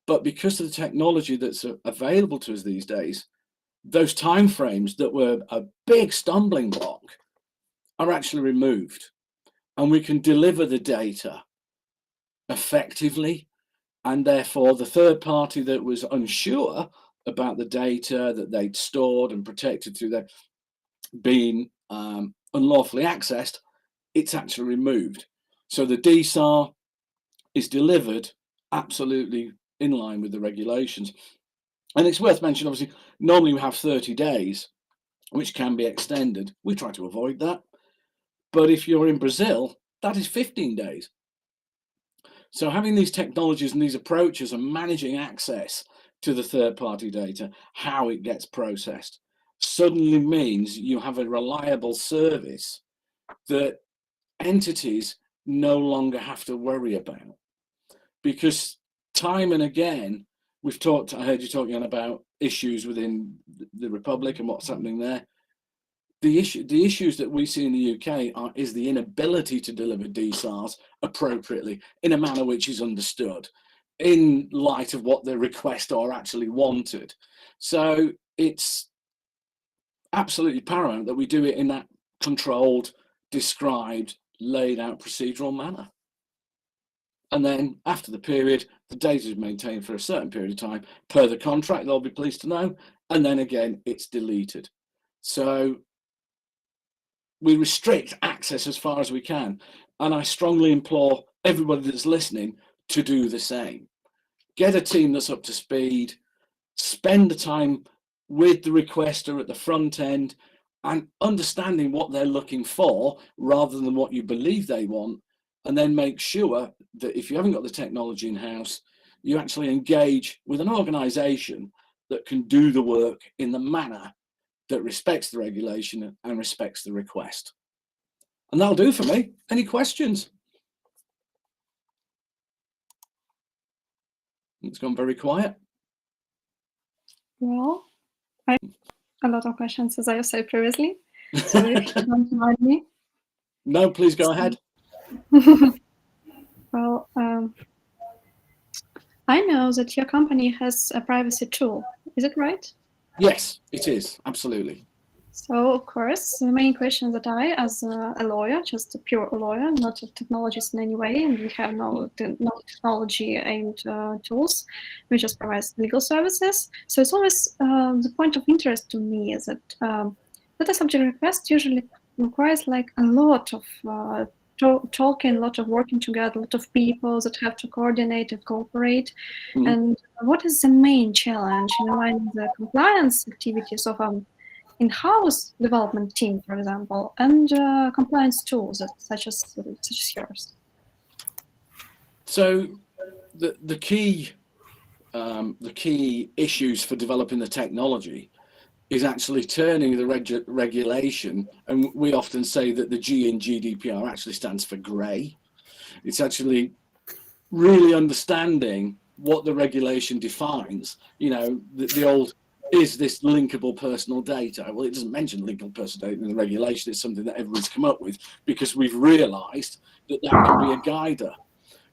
But because of the technology that's available to us these days, those timeframes that were a big stumbling block are actually removed, and we can deliver the data effectively. And therefore, the third party that was unsure about the data that they'd stored and protected through their being unlawfully accessed, it's actually removed. So the DSAR is delivered absolutely in line with the regulations. And it's worth mentioning, obviously, normally we have 30 days, which can be extended. We try to avoid that. But if you're in Brazil, that is 15 days. So having these technologies and these approaches and managing access to the third-party data, how it gets processed, suddenly means you have a reliable service that entities no longer have to worry about. Because time and again, I heard you talking about issues within the Republic and what's happening there. The issues that we see in the UK is the inability to deliver DSARs appropriately in a manner which is understood in light of what the request are actually wanted. So it's absolutely paramount that we do it in that controlled, described, laid out procedural manner. And then after the period, the data is maintained for a certain period of time per the contract, they'll be pleased to know, and then again, it's deleted. So we restrict access as far as we can. And I strongly implore everybody that's listening to do the same. Get a team that's up to speed, spend the time with the requester at the front end and understanding what they're looking for rather than what you believe they want. And then make sure that if you haven't got the technology in-house, you actually engage with an organization that can do the work in the manner that respects the regulation and respects the request. And that'll do for me. Any questions? It's gone very quiet. Well, I have a lot of questions, as I said previously. So if you don't mind me. No, please go ahead. Well, I know that your company has a privacy tool. Is it right? Yes, it is. Absolutely. So, of course, the main question that I, as a lawyer, just a pure lawyer, not a technologist in any way, and we have no technology-aimed tools, we just provide legal services. So it's always the point of interest to me is that data subject request usually requires like a lot of talking, a lot of working together, a lot of people that have to coordinate and cooperate. Mhm. And what is the main challenge in aligning the compliance activities of in-house development team, for example, and compliance tools such as yours? So the key issues for developing the technology is actually turning the regulation, and we often say that the G in GDPR actually stands for grey. It's actually really understanding what the regulation defines. You know, the old, is this linkable personal data? Well, it doesn't mention linkable personal data in the regulation. It's something that everyone's come up with because we've realized that that can be a guider.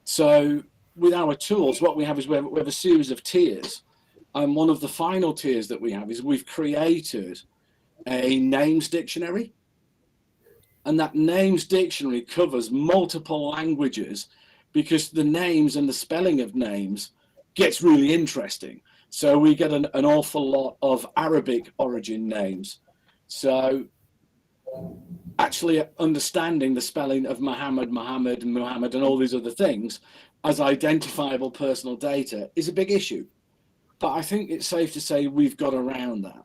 So with our tools, what we have is we have a series of tiers. And one of the final tiers that we have is we've created a names dictionary. And that names dictionary covers multiple languages because the names and the spelling of names gets really interesting. So we get an awful lot of Arabic origin names. So actually understanding the spelling of Muhammad, and all these other things as identifiable personal data is a big issue. But I think it's safe to say we've got around that.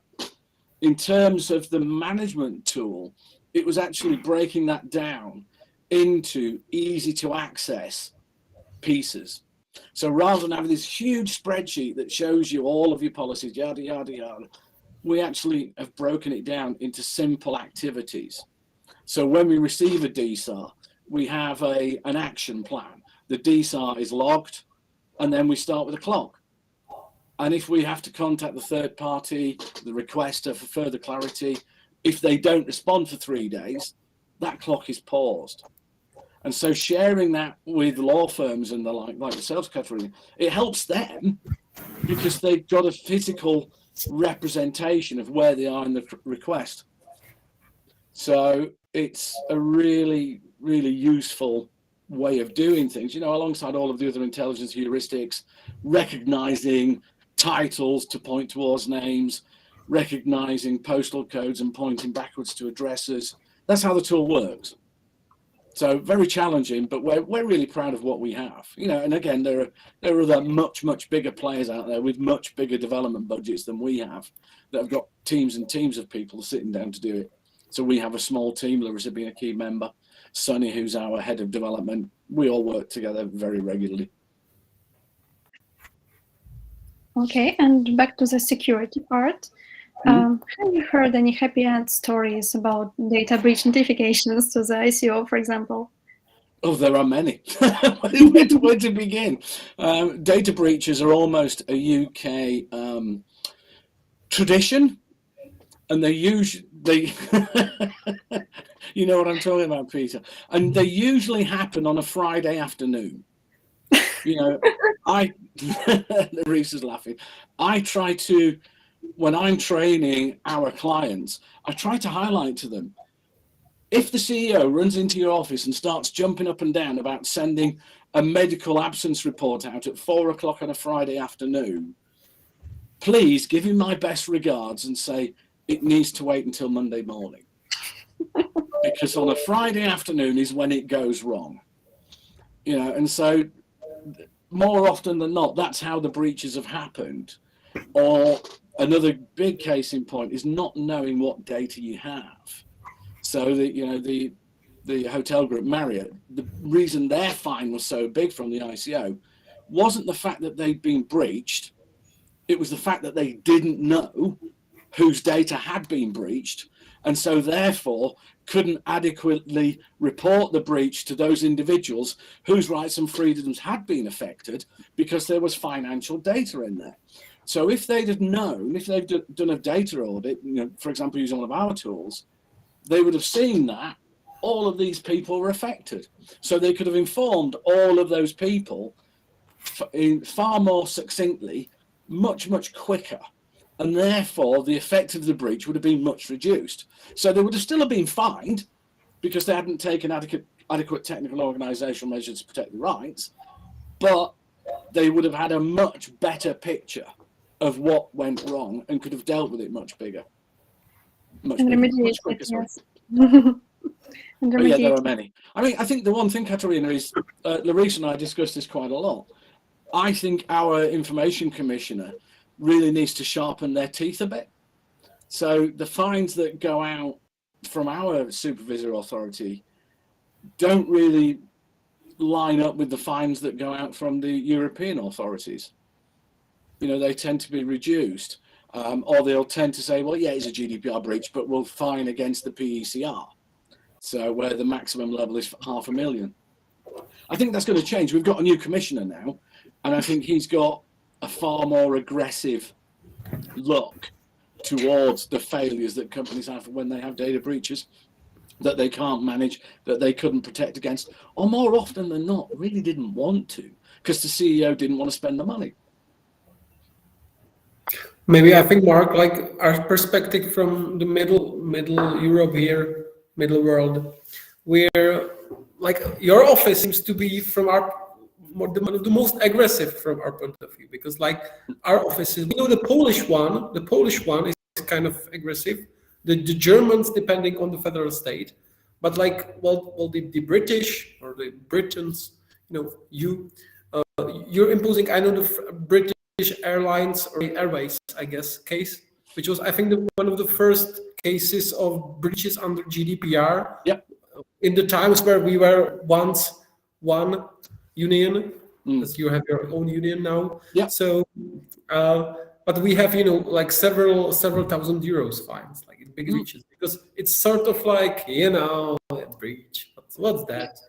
In terms of the management tool, it was actually breaking that down into easy to access pieces. So rather than having this huge spreadsheet that shows you all of your policies, yada, yada, yada, we actually have broken it down into simple activities. So when we receive a DSAR, we have an action plan. The DSAR is logged, and then we start with a clock. And if we have to contact the third party, the requester for further clarity, if they don't respond for 3 days, that clock is paused. And so sharing that with law firms and the like the sales category, it helps them because they've got a physical representation of where they are in the request. So it's a really, really useful way of doing things, you know, alongside all of the other intelligence heuristics, recognizing titles to point towards names, recognizing postal codes and pointing backwards to addresses. That's how the tool works. So very challenging, but we're really proud of what we have, you know. And again, there are other much bigger players out there with much bigger development budgets than we have that have got teams and teams of people sitting down to do it. So we have a small team, Larisa being a key member, Sonny, who's our head of development. We all work together very regularly. Okay, and back to the security part. Have you heard any happy end stories about data breach notifications to the ICO, for example? Oh, there are many. Where to begin? Data breaches are almost a UK tradition, and they usually, you know what I'm talking about, Peter, and they usually happen on a Friday afternoon. You know, Larisa's laughing. I try to, when I'm training our clients, I try to highlight to them, if the CEO runs into your office and starts jumping up and down about sending a medical absence report out at 4 o'clock on a Friday afternoon, please give him my best regards and say it needs to wait until Monday morning. Because on a Friday afternoon is when it goes wrong. You know, and so more often than not, that's how the breaches have happened. Or another big case in point is not knowing what data you have. So that, you know, the hotel group Marriott, the reason their fine was so big from the ICO wasn't the fact that they'd been breached. It was the fact that they didn't know whose data had been breached, and so therefore couldn't adequately report the breach to those individuals whose rights and freedoms had been affected because there was financial data in there. So if they'd have known, if they've done a data audit, you know, for example, using one of our tools, they would have seen that all of these people were affected. So they could have informed all of those people far more succinctly, much quicker. And therefore, the effect of the breach would have been much reduced. So they would have still have been fined because they hadn't taken adequate technical organizational measures to protect the rights, but they would have had a much better picture of what went wrong and could have dealt with it much bigger. Much quicker. Yes. But yeah, there are many. I mean, I think the one thing, Katerina, is Larisa and I discussed this quite a lot. I think our information commissioner really needs to sharpen their teeth a bit. So the fines that go out from our supervisor authority don't really line up with the fines that go out from the European authorities. You know, they tend to be reduced, or they'll tend to say, well, yeah, it's a GDPR breach, but we'll fine against the PECR. So where the maximum level is $500,000. I think that's going to change. We've got a new commissioner now, and I think he's got a far more aggressive look towards the failures that companies have when they have data breaches that they can't manage, that they couldn't protect against, or more often than not, really didn't want to, because the CEO didn't want to spend the money. Maybe I think, Mark, like our perspective from the middle Europe here, middle world, where like your office seems to be from the most aggressive from our point of view, because like our offices, we know the Polish one is kind of aggressive, the Germans depending on the federal state, but like well the British or the Britons, you know, you're imposing, I know the British Airlines or Airways, I guess, case, which was I think one of the first cases of breaches under GDPR. Yep. In the times where we were once one union, as you have your own union now. Yeah. So, but we have, like several thousand euros fines, like in big breaches, because it's sort of like, a breach. What's that?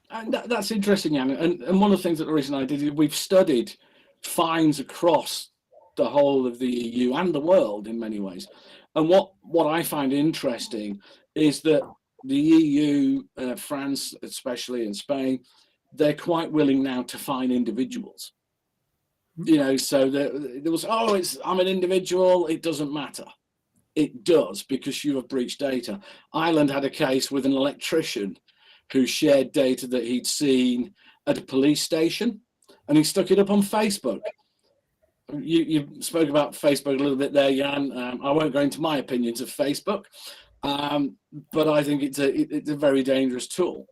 And that's interesting, Jan. And one of the things that Larisa and I did is we've studied fines across the whole of the EU and the world in many ways. And what I find interesting is that the EU, France especially, and Spain, they're quite willing now to fine individuals. So there was, I'm an individual, it doesn't matter. It does, because you have breached data. Ireland had a case with an electrician who shared data that he'd seen at a police station, and he stuck it up on Facebook. You spoke about Facebook a little bit there, Jan. I won't go into my opinions of Facebook, but I think it's a very dangerous tool.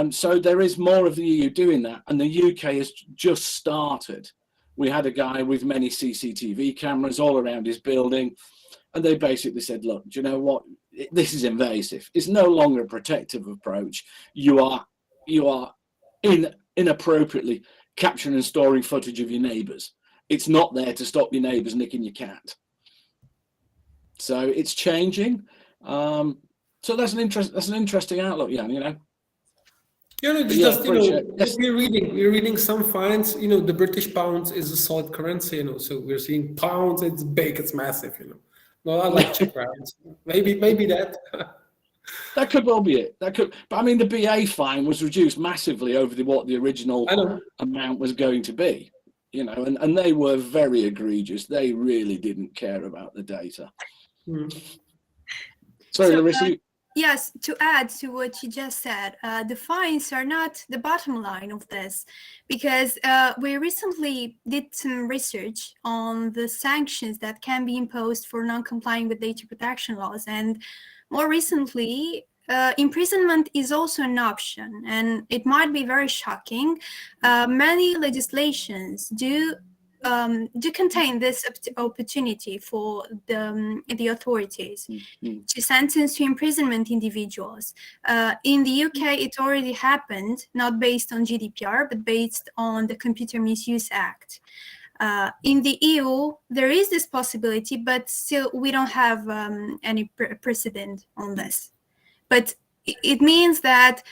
So there is more of the EU doing that, and the UK has just started. We had a guy with many CCTV cameras all around his building, and they basically said, look, do you know what? This is invasive. It's no longer a protective approach. You are inappropriately capturing and storing footage of your neighbours. It's not there to stop your neighbours nicking your cat. So it's changing. So that's an interesting outlook, Jan. We're reading some fines. The British pound is a solid currency. So we're seeing pounds. It's big. It's massive. No, I like Czech crowns. Maybe that. That could well be it. But I mean, the BA fine was reduced massively over what the original amount was going to be. And they were very egregious. They really didn't care about the data. Sorry, Larisa. Yes, to add to what you just said, the fines are not the bottom line of this, because we recently did some research on the sanctions that can be imposed for non-complying with data protection laws. And more recently, imprisonment is also an option, and it might be very shocking. Many legislations do contain this opportunity for the authorities to sentence to imprisonment individuals. In the UK, it already happened, not based on GDPR, but based on the Computer Misuse Act. In the EU, there is this possibility, but still we don't have any precedent on this. But it means that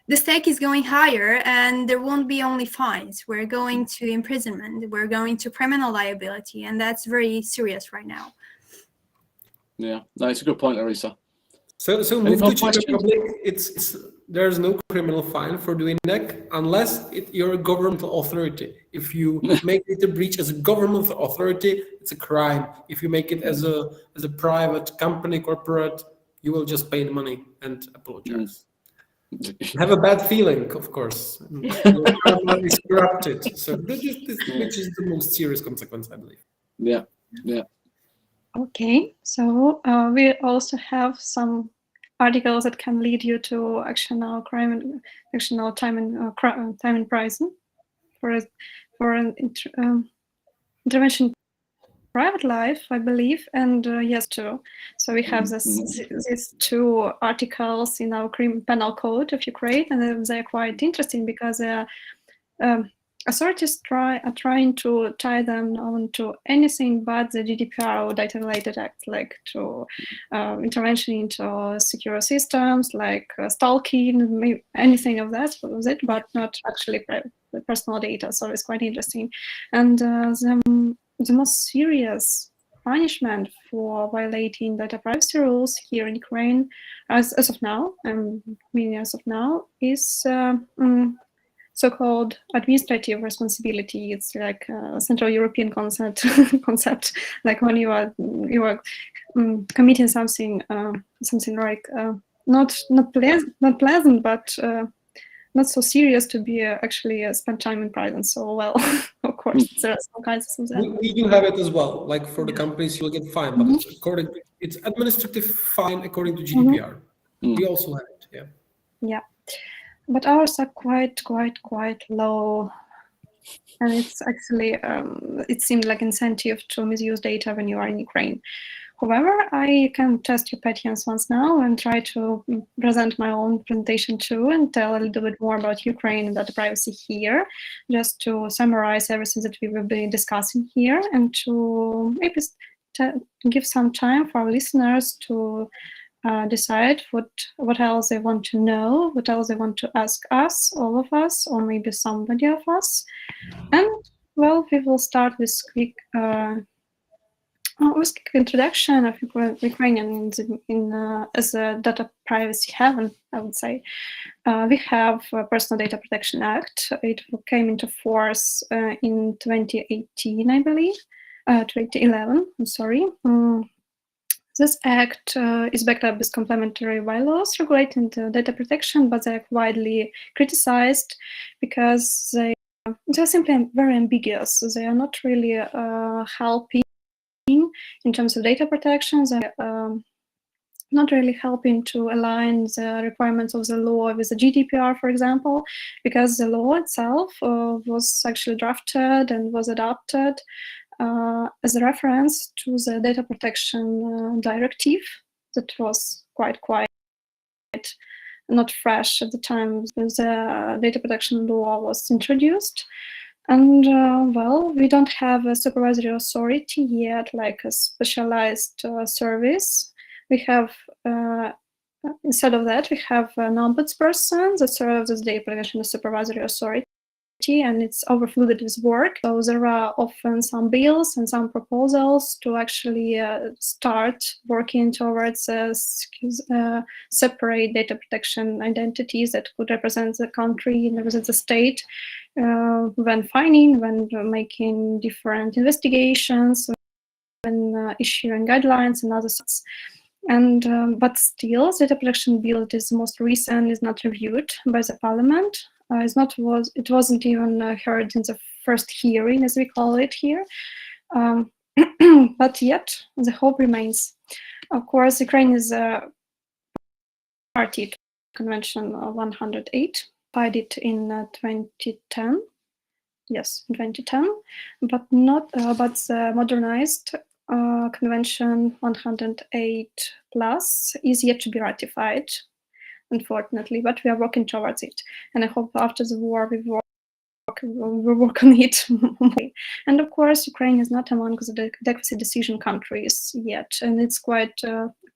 the stake is going higher, and there won't be only fines. We're going to imprisonment. We're going to criminal liability, and that's very serious right now. Yeah, that's a good point, Larisa. So move to Czech Republic. There's no criminal fine for doing that unless you're a governmental authority. If you make it a breach as a governmental authority, it's a crime. If you make it as a private company, corporate, you will just pay the money and apologize. Have a bad feeling, of course. Is corrupted. So which is the most serious consequence, I believe. Yeah. Okay, so we also have some articles that can lead you to actional crime and actional time in prison for an intervention in private life, I believe, and yes, too. So we have these 2 articles in our penal code of Ukraine, and they're quite interesting because authorities are trying to tie them on to anything but the GDPR or data-related acts, like to intervention into secure systems, like stalking, anything of that, but not actually personal data. So it's quite interesting. And the most serious punishment for violating data privacy rules here in Ukraine, as of now, as of now, is so-called administrative responsibility. It's like a Central European concept, like when you are committing something like not pleasant, but not so serious to be actually spend time in prison. So, well, of course, there are some kinds of that. We do have it as well. Like for the companies, you'll get fined, but it's administrative fine according to GDPR. We also have it. Yeah. Yeah. But ours are quite low, and it's actually it seemed like incentive to misuse data when you are in Ukraine. However, I can test your patience once now and try to present my own presentation too, and tell a little bit more about Ukraine and data privacy here, just to summarize everything that we will be discussing here, and to maybe give some time for our listeners to decide what else they want to know, what else they want to ask us, all of us, or maybe somebody of us. And well, we will start with quick introduction of Ukrainian as a data privacy heaven, I would say. We have a Personal Data Protection Act. It came into force in 2018, I believe, 2011. I'm sorry. This act is backed up with complementary bylaws regulating the data protection, but they're widely criticized because they're simply very ambiguous. They are not really helping in terms of data protection. They're not really helping to align the requirements of the law with the GDPR, for example, because the law itself was actually drafted and was adopted as a reference to the data protection directive that was quite not fresh at the time the data protection law was introduced. And well, we don't have a supervisory authority yet, like a specialized service. We have, instead of that, we have an ombudsperson that serves as data protection supervisory authority, and it's overflooded with work. So there are often some bills and some proposals to actually start working towards separate data protection identities that could represent the country and represent the state when fining, when making different investigations, when issuing guidelines and other sorts. And but still, the data protection bill that is the most recent is not reviewed by the parliament. It wasn't even heard in the first hearing, as we call it here. But yet, the hope remains. Of course, Ukraine is a party to Convention 108, filed it in 2010. Yes, in 2010, but the modernized Convention 108 plus is yet to be ratified, unfortunately, but we are working towards it. And I hope after the war we'll work on it. And of course, Ukraine is not among the adequacy decision countries yet. And it's quite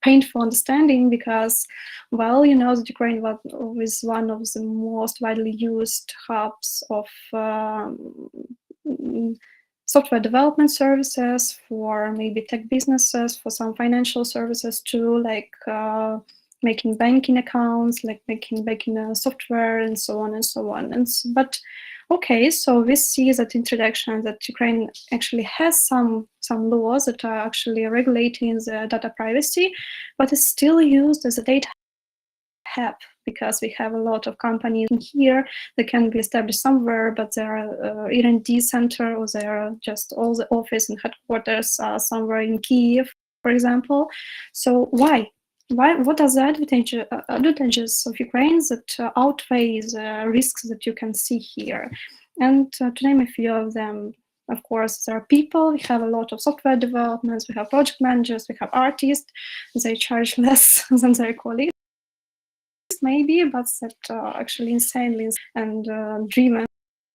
painful understanding because, well, you know that Ukraine was one of the most widely used hubs of software development services for maybe tech businesses, for some financial services too, like making banking accounts, like making banking software, and so on and so on. But okay, so we see that introduction that Ukraine actually has some laws that are actually regulating the data privacy, but it's still used as a data hub because we have a lot of companies in here that can be established somewhere, but there are R&D center, or there are just all the office and headquarters somewhere in Kyiv, for example. So why? what are the advantages of Ukraine that outweigh the risks that you can see here? And to name a few of them, of course, there are people. We have a lot of software developments. We have project managers. We have artists. They charge less than their colleagues, maybe, but that actually insanely and driven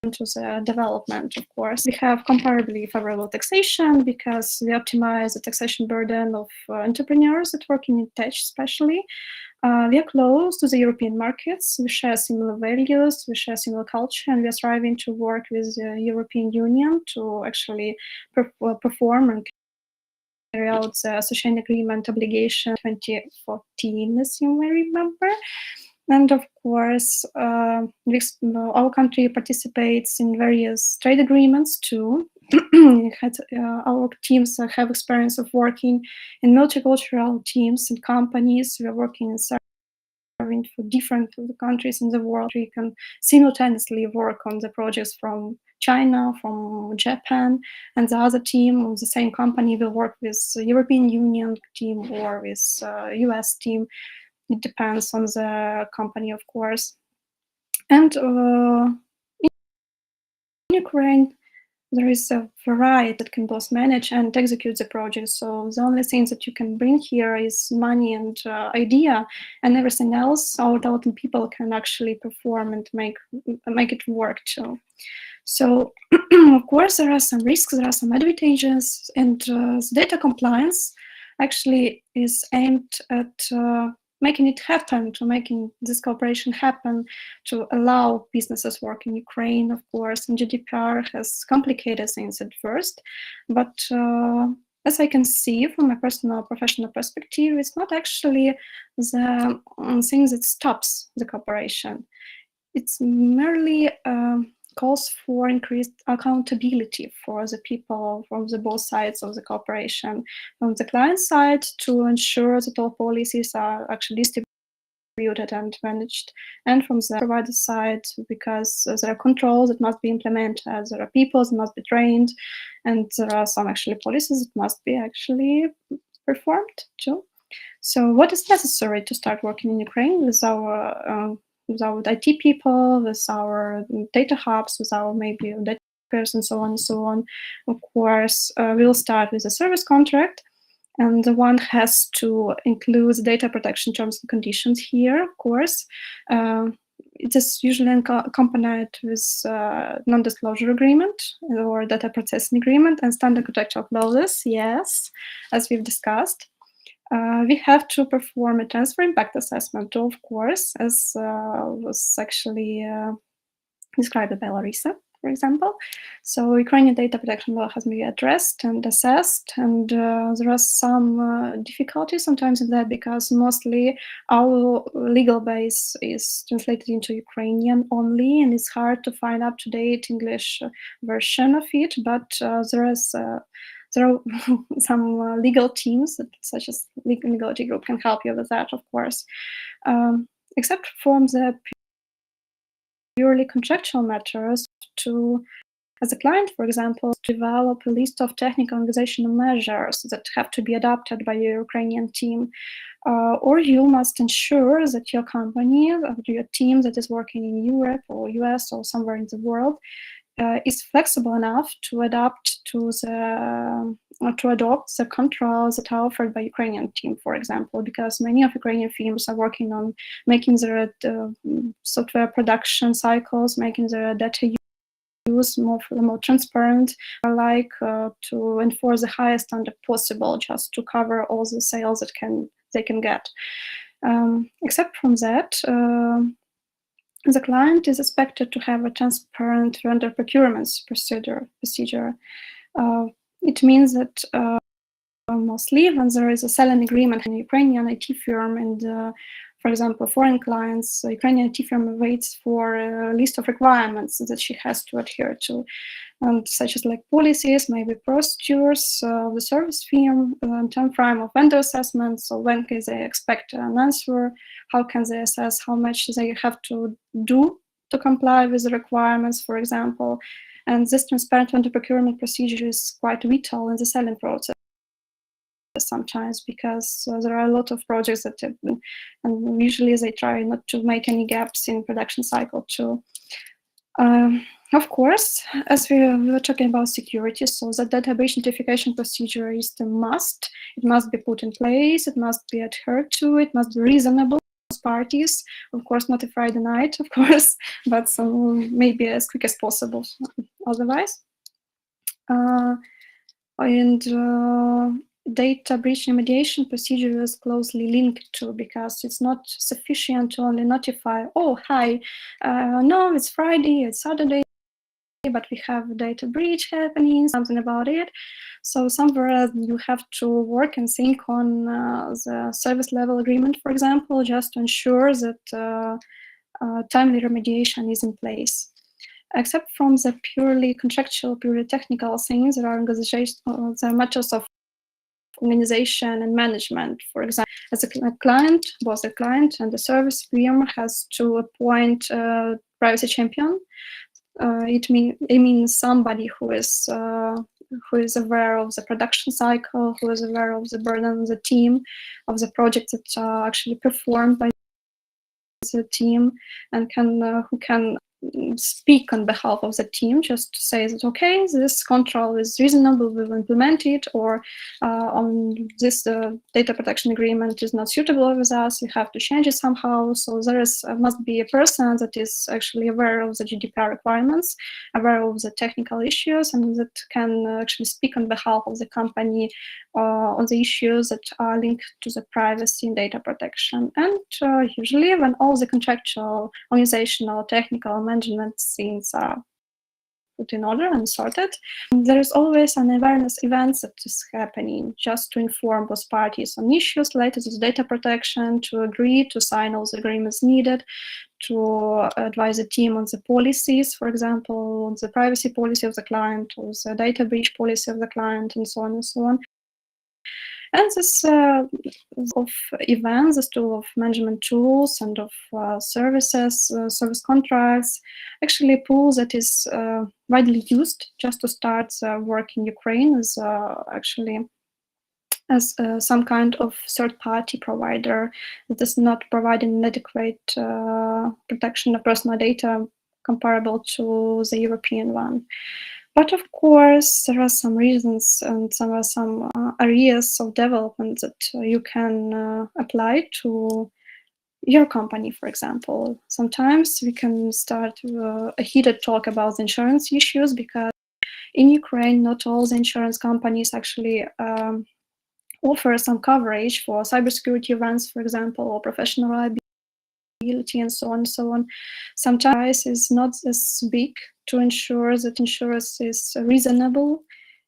to the development, of course. We have comparably favorable taxation because we optimize the taxation burden of entrepreneurs that work in tech especially. We are close to the European markets. We share similar values, we share similar culture, and we are striving to work with the European Union to actually perform and carry out the association agreement obligation 2014, as you may remember. And of course, our country participates in various trade agreements too. Our teams have experience of working in multicultural teams and companies. We are working in serving for different countries in the world. We can simultaneously work on the projects from China, from Japan, and the other team of the same company will work with the European Union team or with US team. It depends on the company, of course. And in Ukraine, there is a variety that can both manage and execute the project. So the only thing that you can bring here is money and idea, and everything else, our talented people can actually perform and make it work too. So of course, there are some risks, there are some advantages, and data compliance actually is aimed at making it happen, to making this cooperation happen, to allow businesses work in Ukraine, of course. And GDPR has complicated things at first, but as I can see from my personal professional perspective, it's not actually the thing that stops the cooperation. It's merely calls for increased accountability for the people from the both sides of the cooperation. From the client side, to ensure that all policies are actually distributed and managed, and from the provider side, because there are controls that must be implemented, there are people that must be trained, and there are some actually policies that must be actually performed too. So what is necessary to start working in Ukraine with our IT people, with our data hubs, with our maybe data and so on and so on? Of course, we'll start with a service contract, and the one has to include data protection terms and conditions here, of course. It is usually accompanied with non-disclosure agreement or data processing agreement and standard contractual clauses, yes, as we've discussed. We have to perform a transfer impact assessment, of course, as was actually described by Larisa, for example. So Ukrainian data protection law has been addressed and assessed, and there are some difficulties sometimes in that, because mostly our legal base is translated into Ukrainian only, and it's hard to find up-to-date English version of it, but there are some legal teams, such as Legality Group, can help you with that, of course. Except from the purely contractual matters, to, as a client, for example, to develop a list of technical organizational measures that have to be adopted by your Ukrainian team. Or you must ensure that your company, or your team that is working in Europe or US or somewhere in the world, is flexible enough to adopt the controls that are offered by Ukrainian team, for example, because many of Ukrainian firms are working on making their software production cycles, making their data use more transparent, like to enforce the highest standard possible, just to cover all the sales that they can get. Except from that, the client is expected to have a transparent vendor procurement procedure. It means that mostly when there is a selling agreement in a Ukrainian IT firm, and for example, foreign clients, the Ukrainian IT firm waits for a list of requirements that she has to adhere to, and such as like policies, maybe procedures, the service firm, time frame of vendor assessments, so when can they expect an answer, how can they assess how much they have to do to comply with the requirements, for example. And this transparent vendor procurement procedure is quite vital in the selling process. sometimes, because there are a lot of projects that have been, and usually they try not to make any gaps in production cycle too. Of course, as we were talking about security, so the data breach notification procedure is the must. It must be put in place, it must be adhered to, it must be reasonable to parties. Of course, not a Friday night, of course, but so maybe as quick as possible otherwise. Data breach remediation procedure is closely linked to, because it's not sufficient to only notify, oh, hi, no, it's Friday, it's Saturday, but we have a data breach happening, something about it. So somewhere you have to work and think on the service level agreement, for example, just to ensure that timely remediation is in place. Except from the purely contractual, purely technical things, there are matters of organization and management. For example, as a client, both the client and the service firm has to appoint a privacy champion. It means somebody who is aware of the production cycle, who is aware of the burden of the team, of the projects that are actually performed by the team, and who can speak on behalf of the team, just to say that, okay, this control is reasonable, we will implement it, or on this data protection agreement is not suitable with us, we have to change it somehow. So there must be a person that is actually aware of the GDPR requirements, aware of the technical issues, and that can actually speak on behalf of the company on the issues that are linked to the privacy and data protection. And usually when all the contractual, organizational, technical, management things are put in order and sorted, there is always an awareness event that is happening, just to inform both parties on issues related to data protection, to agree to sign all the agreements needed, to advise the team on the policies, for example, on the privacy policy of the client, or the data breach policy of the client, and so on and so on. And this of events, this tool of management tools and of services, service contracts, actually a pool that is widely used just to start work in Ukraine as actually as some kind of third-party provider that is not providing adequate protection of personal data comparable to the European one. But of course, there are some reasons and some areas of development that you can apply to your company, for example. Sometimes we can start a heated talk about the insurance issues, because in Ukraine, not all the insurance companies actually offer some coverage for cybersecurity events, for example, or professional liability, and so on and so on. Sometimes it's not as big to ensure that insurance is reasonable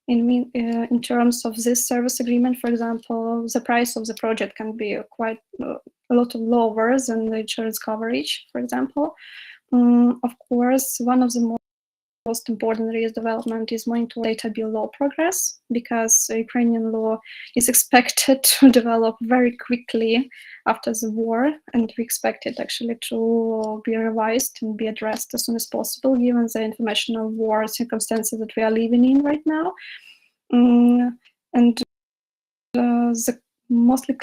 in terms of this service agreement. For example, the price of the project can be quite a lot lower than the insurance coverage, for example. Of course, one of the most important areas development is monitoring data bill law progress, because Ukrainian law is expected to develop very quickly after the war, and we expect it actually to be revised and be addressed as soon as possible, given the informational war circumstances that we are living in right now. And the mostly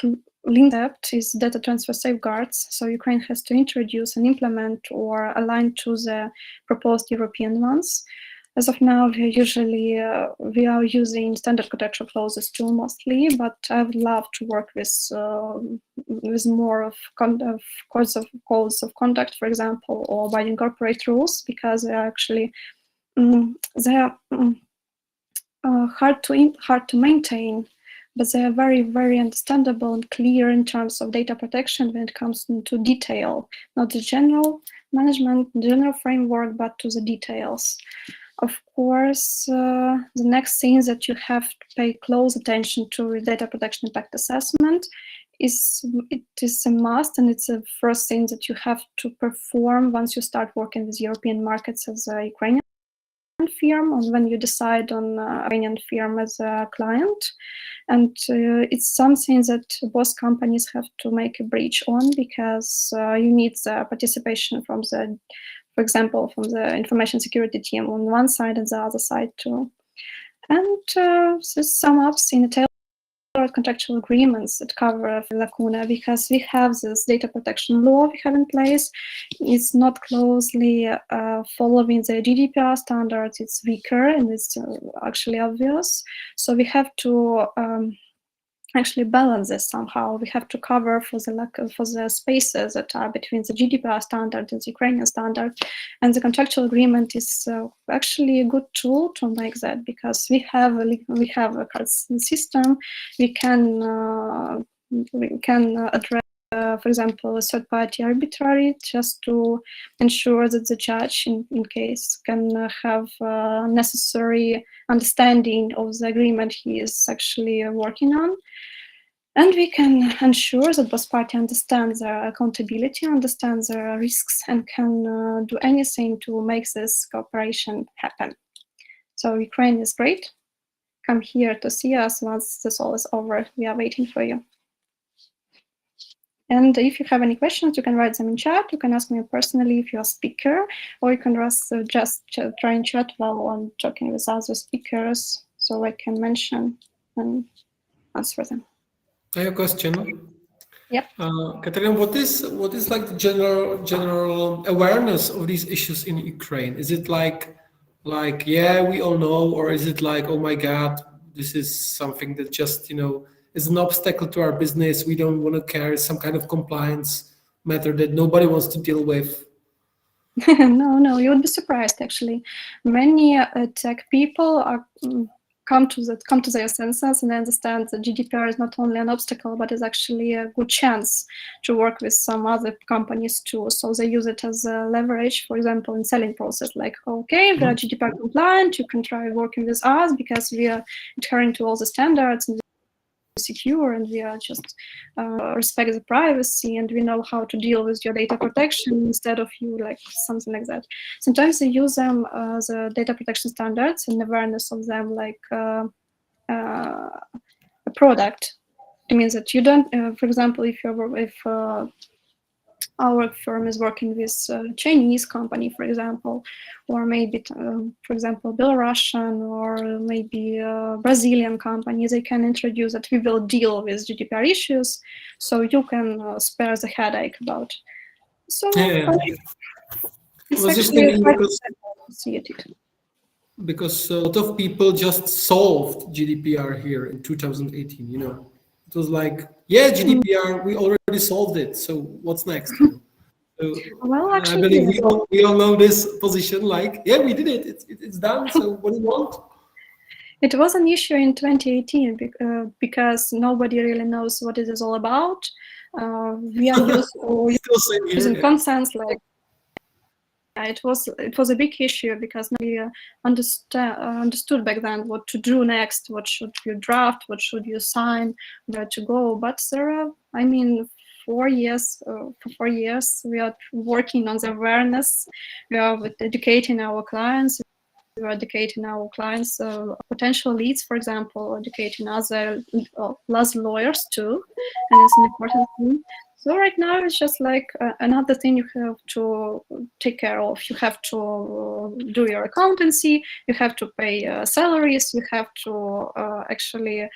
linked apt is data transfer safeguards. So Ukraine has to introduce and implement or align to the proposed European ones. As of now, we are using standard contextual clauses too mostly, but I would love to work with more of codes of conduct, for example, or binding corporate rules, because they are actually hard to maintain, but they are very, very understandable and clear in terms of data protection when it comes to detail, not the general management, general framework, but to the details. Of course, the next thing that you have to pay close attention to data protection impact assessment is a must, and it's the first thing that you have to perform once you start working with European markets as a Ukrainian firm, and when you decide on Iranian firm as a client. And it's something that both companies have to make a breach on, because you need the participation from the, for example, from the information security team on one side and the other side too. And this sums up in a contractual agreements that cover lacuna, because we have this data protection law we have in place. It's not closely following the GDPR standards. It's weaker and it's actually obvious. So we have to actually balance this somehow. We have to cover for the spaces that are between the GDPR standard and the Ukrainian standard, and the contractual agreement is actually a good tool to make that, because we have a card system. We can address, for example, a third-party arbitrary, just to ensure that the judge, in case, can have necessary understanding of the agreement he is actually working on. And we can ensure that both parties understand their accountability, understand their risks, and can do anything to make this cooperation happen. So Ukraine is great. Come here to see us once this all is over. We are waiting for you. And if you have any questions, you can write them in chat. You can ask me personally if you're a speaker, or you can just try and chat while I'm talking with other speakers, so I can mention and answer them. I have a question. Yep. Katerina, what is like the general awareness of these issues in Ukraine? Is it like yeah, we all know, or is it like, oh my God, this is something that just is an obstacle to our business? We don't want to carry some kind of compliance matter that nobody wants to deal with. No, you would be surprised actually. Many tech people are come to their senses and understand that GDPR is not only an obstacle, but is actually a good chance to work with some other companies too. So they use it as a leverage, for example, in selling process, like, okay, we are GDPR compliant, you can try working with us because we are adhering to all the standards and secure, and we are just respect the privacy, and we know how to deal with your data protection instead of you, like something like that. Sometimes they use them, the data protection standards and awareness of them, like a product. It means that you don't, for example, if our firm is working with a Chinese company, for example, or maybe, for example, Belarusian or maybe a Brazilian company, they can introduce that we will deal with GDPR issues, so you can spare the headache about. So yeah. it's I was just actually thinking because a lot of people just solved GDPR here in 2018. It was like, yeah, GDPR, we already solved it. So what's next? So, well, actually, I believe we all know this position. Like, yeah, we did it. It's done. So what do you want? It was an issue in 2018 because nobody really knows what it is all about. We are used to using concepts like. It was a big issue because nobody understood back then what to do next, what should you draft, what should you sign, where to go. But there are, 4 years, for 4 years, we are working on the awareness. We are educating our clients. We are educating our clients, potential leads, for example, educating other lawyers too, and it's an important thing. So right now it's just like another thing you have to take care of. You have to do your accountancy, you have to pay salaries, you have to actually,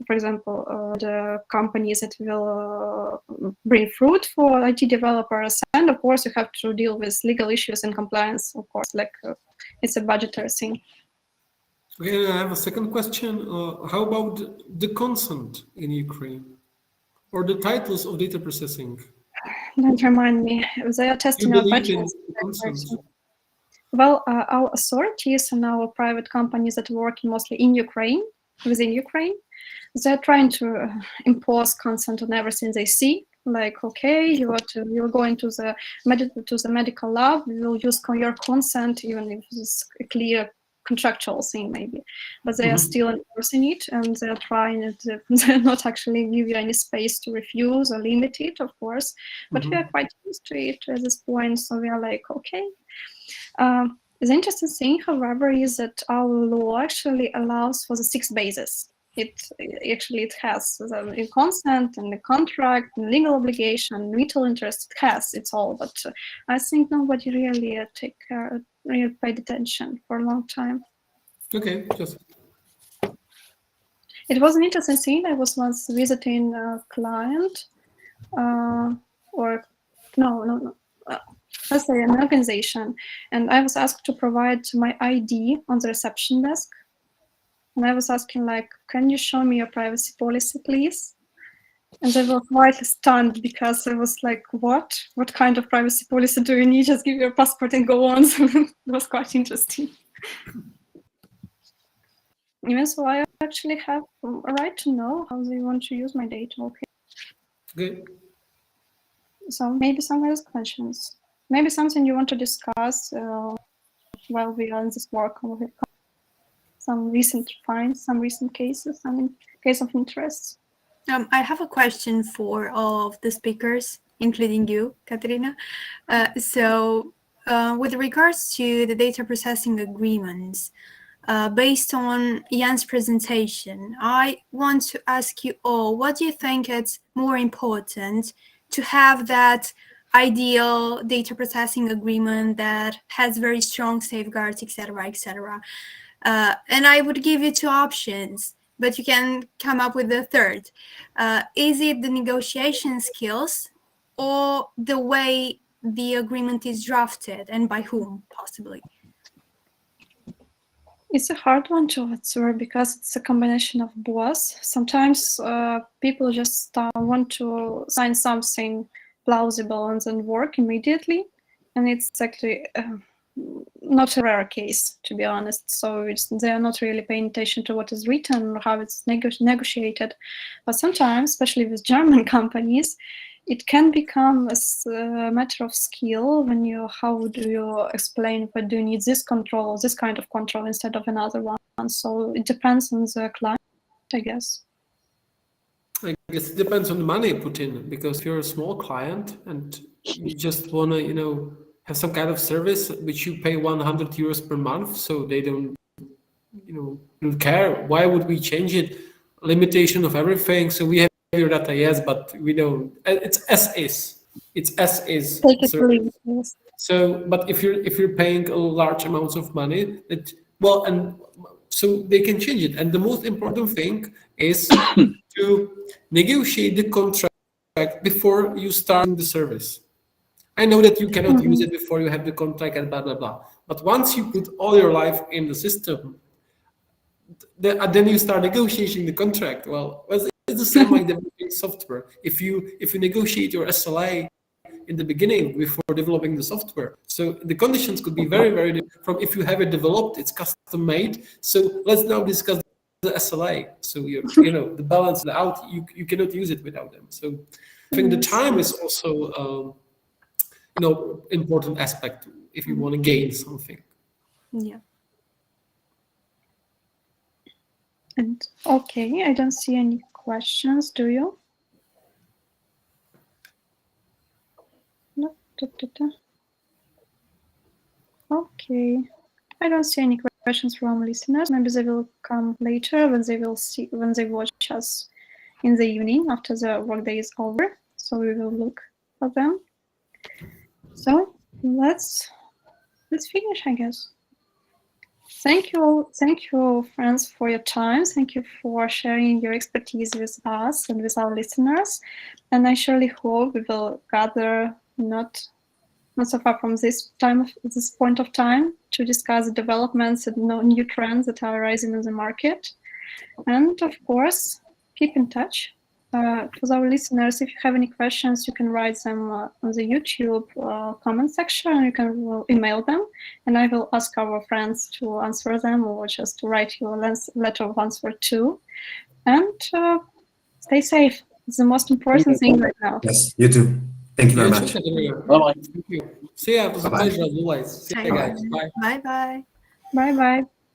for example, the companies that will bring fruit for IT developers, and of course you have to deal with legal issues and compliance, of course, like it's a budgetary thing. Okay, I have a second question. How about the consent in Ukraine? Or the titles of data processing? Don't remind me. They are testing our budgets. Well, our authorities and our private companies that work mostly in Ukraine, within Ukraine, they're trying to impose consent on everything they see. Like, okay, you're going to the medical lab, we will use your consent, even if it's a clear contractual thing maybe, but they are still enforcing it, and they're trying it. They're not actually give you any space to refuse or limit it, of course, but we are quite used to it at this point, so we are like, okay. The interesting thing, however, is that our law actually allows for the 6 bases. It has the consent and the contract and legal obligation, mutual interest. It has it's all, but I think nobody really really paid attention for a long time. Okay, just. It was an interesting thing. I was once visiting a client, let's say an organization, and I was asked to provide my ID on the reception desk. And I was asking, like, can you show me your privacy policy, please? And they were quite stunned because I was like, what? What kind of privacy policy do you need? Just give your passport and go on. So it was quite interesting. Even so, I actually have a right to know how they want to use my data. Okay. Good. So maybe some other questions. Maybe something you want to discuss while we are in this work. Some recent finds, some recent cases, some case of interest. I have a question for all of the speakers, including you, Katerina. With regards to the data processing agreements, based on Jan's presentation, I want to ask you all, what do you think is more important to have that ideal data processing agreement that has very strong safeguards, etc., etc.? And I would give you two options, but you can come up with a third. Is it the negotiation skills or the way the agreement is drafted and by whom, possibly? It's a hard one to answer because it's a combination of both. Sometimes people just want to sign something plausible and then work immediately. And it's actually not a rare case, to be honest. So they are not really paying attention to what is written or how it's negotiated. But sometimes, especially with German companies, it can become a matter of skill when how do you explain, but do you need this control, this kind of control instead of another one? So it depends on the client, I guess. I guess it depends on the money put in, because if you're a small client and you just want to, have some kind of service which you pay 100 euros per month, so they don't, don't care. Why would we change it? Limitation of everything. So we have your data, yes, but we don't. It's as is. It's as is. Take it or leave it, yes. So, but if you're paying a large amounts of money, so they can change it. And the most important thing is to negotiate the contract before you start the service. I know that you cannot use it before you have the contract and blah, blah, blah. But once you put all your life in the system, then you start negotiating the contract. Well, it's the same like developing software. If you negotiate your SLA in the beginning before developing the software, so the conditions could be very, very different from if you have it developed, it's custom made. So let's now discuss the SLA. So the balance, the out, you cannot use it without them. So I think the time is also important aspect if you want to gain something. Yeah. And okay, I don't see any questions. Do you? No. Okay, I don't see any questions from listeners. Maybe they will come later when they watch us in the evening after the workday is over. So we will look for them. So let's finish, I guess. Thank you, friends, for your time. Thank you for sharing your expertise with us and with our listeners. And I surely hope we will gather not so far from this point of time to discuss the developments and new trends that are rising in the market. And of course, keep in touch. For our listeners, if you have any questions, you can write them on the YouTube comment section, and you can email them, and I will ask our friends to answer them or just to write you a letter of answer too. And stay safe. It's the most important thing right now. Yes, you too. Thank you very much. Bye-bye. Thank you. See ya. It was a pleasure as always. See you guys. Bye. Bye-bye. Bye-bye.